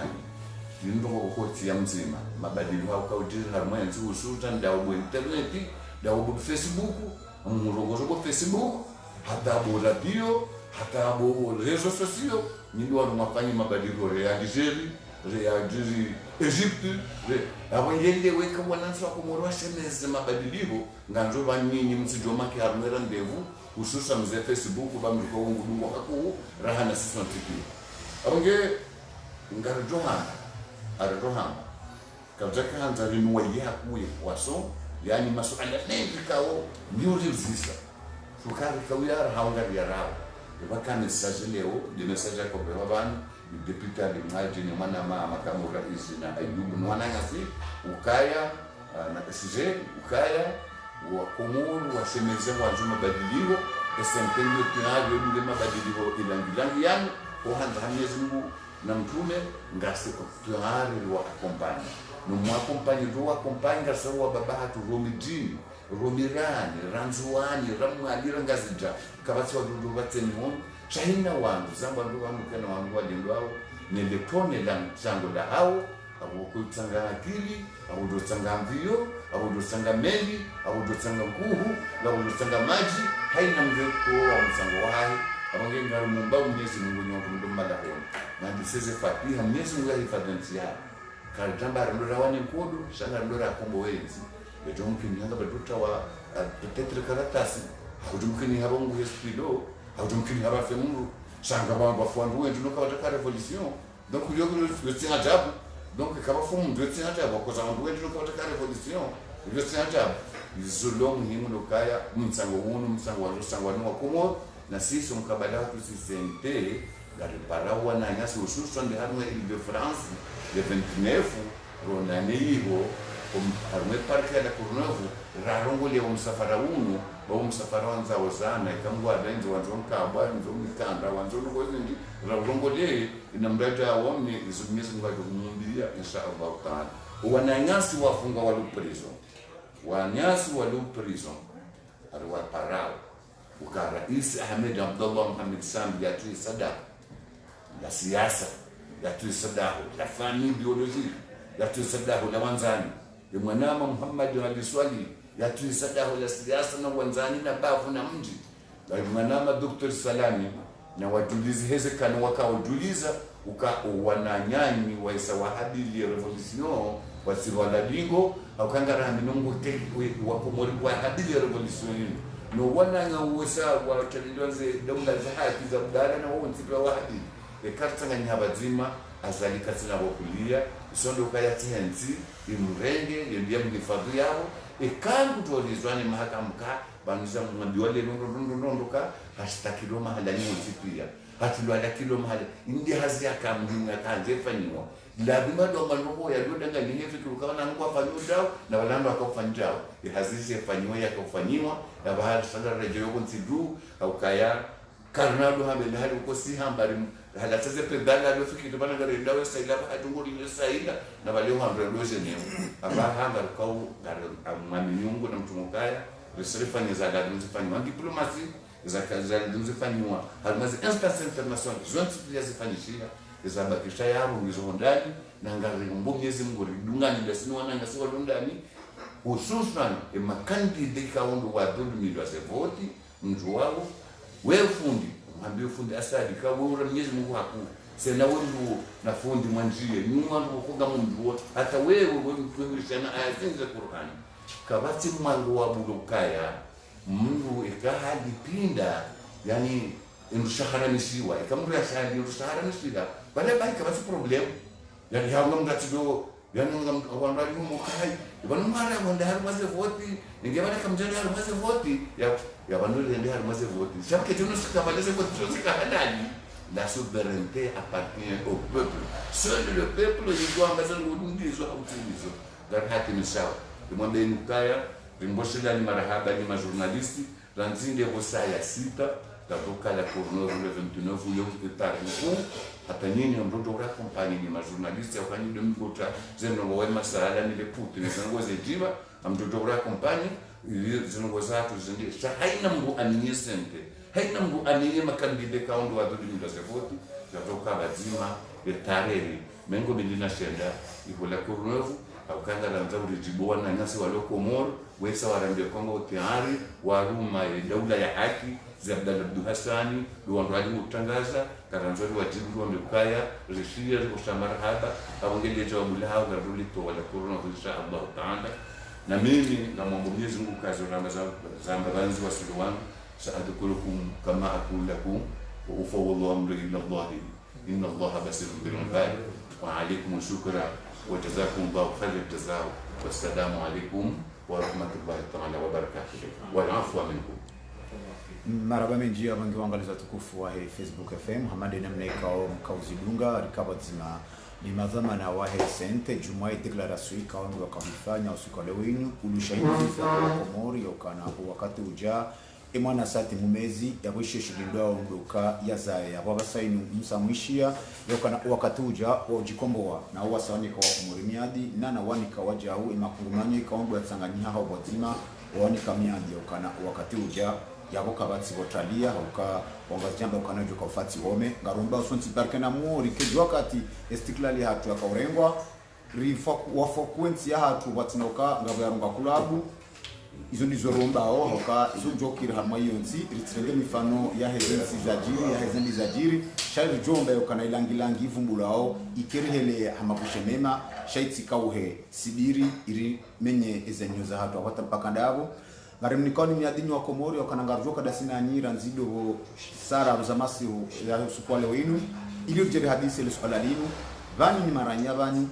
ndo kokoti ya mzima mabadiliko au kaudiri na mwenzi usuta ndawo internet ndawo Facebook umurongozo kwa Facebook hata bo radio hata bo réseaux sociaux ndio wanafanya mabadiliko ya Algeria Egypte abangende weka wananza kumorwa semeze mabadiliko nganzo banyinyi msijoma ki harmera ndevu hususa mze Facebook bamliko ngudungo kako rahana sisi ntipi abange ngarjohana arrohama kajaka hanza rinwa yakuye waso yani masuala mengi kao nyuri zisa fukari kawiyara hawangari yarao baka message leo de message ko beban deputy alimaji ni mwana mama kama rais na Ayubu mwana ngasi ukaya na SJ ukaya wa komuru wasemeze wajuma badiliko esempenyo tunayo ndio mabadiliko ilangilangi yani ohanza Mwenyezi Mungu na mtume ngasi tayari wa accompagne no mwa accompagne do accompagne ngasi wa baba hatu romidini romirani ranzuani ramwalira ngazija kabati wadudu bateni hon china wangu zamba ndo wangu kana wangu walindwao nelepone la chango la hao abo kutsanga akili abo ndo tsanga mvio abo ndo tsanga meli abo ndo tsanga kuhu abo ndo tsanga maji haina mveko wa msango wahi abange ngari mumba Mwenyezi Mungu nyongo mdomala hona na ndiseze fatiha Mwenyezi Mungu ahifadhi yao karitamba ndora wani nkodo shanga ndora kombo wenzi beto mkini hanga baduta wa peut-être karatasi hakujumkini haba Mungu espido hakujumkini haba femuru shanga bamba fwandu wendu no kawata revolution donc yo tient ajabu donc kaba fumu yo tient ajabu kwa sababu wendu no kawata revolution yo tient ajabu izolo muhimu lokaya mtsango wunu mtsango wa kumo na sisi mkabala watu sisente gari parawa na nyasi hususan de harme de France le 29 ronane hivo harme parke la Courneuve rarongo le msafara uno ba msafara wanza wazana ikangwa benzo wanzo mkabwa nzo mikanda wanzo ngozi rarongo le inamrata wamni izumyezi ngado kumumbilia inshallah taala wananyasi wafunga walu prison wanyasi walu prison arwa parao ukarais Ahmed Abdullah Mohamed Sambi yatui sadaka la siasa yatui sadaka la fani biologie yatui sadaka la wanzani ya mwanama Muhammad Ali Swali yatui sadaka la siasa na wanzani na bavu na mji la mwanama Dr. Salami na wajulizi hezekana wakawajuliza wananyanyi waisa wahadili ya revolution wasiwala digo au kangara minungu wakomori wahadili ya revolution no wananga uwesa wa talidoze dawla za haki za budala na wao ntipa wahadi ekartanga nyabazima azalika tena wakulia sondo kaya tenzi imrenge yendia mnifadhi yao ekangu tolizwane mahakamka banza mwandiwale ndoka hastakilo mahala ni mtipia hatulwala kilo mahala indi hazi akamdinga kanje fanywa labima do manoko ya doda ngani fikuru kana ngwa fanywa na walando akafanywa ihazishe fanywa yakafanywa na bahari sana rejo kuntidu au kaya karnado hambe hali uko si hambari hala taze pedala do fikiri bana gari ndawe saila ba adunguri ni saila na baleo hambe loje ne aba hamba kau gari amani nyungu na mtumukaya resifanya za dadu zifanywa diplomasi za kaza zifanywa halmazi instance international zote zifanyishia zabakisha yabo ngizondani na ngari Mwenyezi Mungu ridungani ndasini wananga siwa ndani hususan emakandide kaundu wa 2000 voti mtu wao wewe fundi mwambie fundi asadi ka wewe Mwenyezi Mungu haku sena wewe na fundi mwanjie nyuma kufunga mtu hata wewe mtuingishana ayazinza Qur'an kabati mwangu wa bulukaya Mungu ikahadi pinda yani mshahara nisiwa ikamru ya shahadi mshahara nisiwa bale bai kabati problem yani hawo ngatido yani ngwandali mukai banu mara wanda har maze voti ningebana kamjana har maze voti ya banu lende har maze voti chaque jour nous cavalez votre chose canali la souveraineté appartient au peuple seul le peuple il doit ambaza ngudizo hautimizo dar hati misawa imwambe nukaya rimboshela ni marahaba ni majournalisti ranzinde bosaya sita tatoka la Courneuve le 29 yom tarifu hata nyinyi mtoto wa kompani ni majournalisti au kanyi demkota zeno wa masala ni le Putin zango zejiba mtoto wa kompani zeno zatu zindi haina mbu aninyesente haina mbu aniye makandide kaundo wa dodi mtazevoti tatoka bazima tarehe mengo bindina shenda ipo la Courneuve au kanga la mzauri jiboa na nyasi wa Komoro wesa warambe Kongo tayari waruma daula ya haki Abdallah Abdul Hassani luwandraji mutangaza karanzori wajibu wa mekaya rishia kushamara haba awangeli jawabu lao garuli to wala corona insha Allah taala na mimi na Mwenyezi Mungu kazi Ramadhani zambaranzi wa suluwan sa'adukulukum kama aqul lakum wa ufawwidhu amri ila Allah inna Allah basirun bil ibad wa alaykum shukra wa jazakum Allah khairal jazaa wassalamu alaykum wa rahmatullahi ta'ala wa barakatuh wa afwa minkum. Maraba menji abangi wangaliza tukufu wa Facebook FM hamade namna ikao mkauzidunga rikaba zima ni madhama na wahe sente jumai deklarasyon ikao ni wakamifanya usiku leo inu ulushaidi za Komori yokana wakati uja imwana sati mumezi ya wishe shilindwa unduka ya zae ya babasa inu msamwishia yokana wakati uja wajikomboa na uwasawanika wa kumurimiadi na wanika wajau imakungumanyo ikaongu ya tsanganyiha hao wazima wanika miadi yokana wakati uja yabo kabatsi botalia uka wangazijamba ukanajo kwa ufati home ngarumba usonti barke na muri keji wakati estiklali hatu ya kaurengwa wafokwensi ya hatu watinoka ngabo ya runga kulabu izo ndizo rombao hoka izo jokira hamwe yonzi ritrenge mifano ya hezensi zajiri ya hezendi zajiri shairi jomba yokana ilangilangi ivumbulao ikerihele hamabushe mema shaitsi kauhe sibiri iri menye ezenyo za hatu awata mpaka ndabo ngarimnikoni miadini wa Komori wakanangarjoka dasina nyira nzido sara uzamasi ya sukwale winu ili ujeri hadisi ile swala linu vani ni maranya vani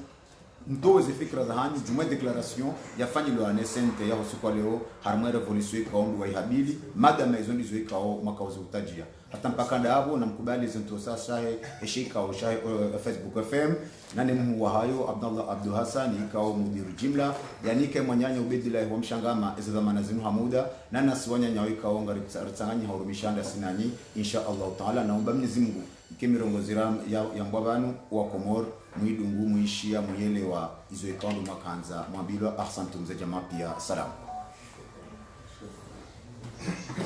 ndoze fikra za hanyu juma declaration yafanye lo anesente ya usiku leo harma revolution ikaondu wa ihabili madama hizo ndizo ikao mwaka utajia hata mpaka ndabo na mkubali zinto sasa eshika au shahe Facebook FM nani mhu wa hayo Abdullah Abdul Hassan ikao mudiru jimla yani ke mwanyanya ubedila wa mshangama iza zamana zinu hamuda nana siwanya nyawo ikao ngari tsanganya haurumishanda sinani insha Allah taala naomba Mwenyezi Mungu ikemirongoziram ya mbwabanu wa Komor muidungu muishia muyelewa izo ikaondu makanza mwabilo ahsantum za jamaa pia salam.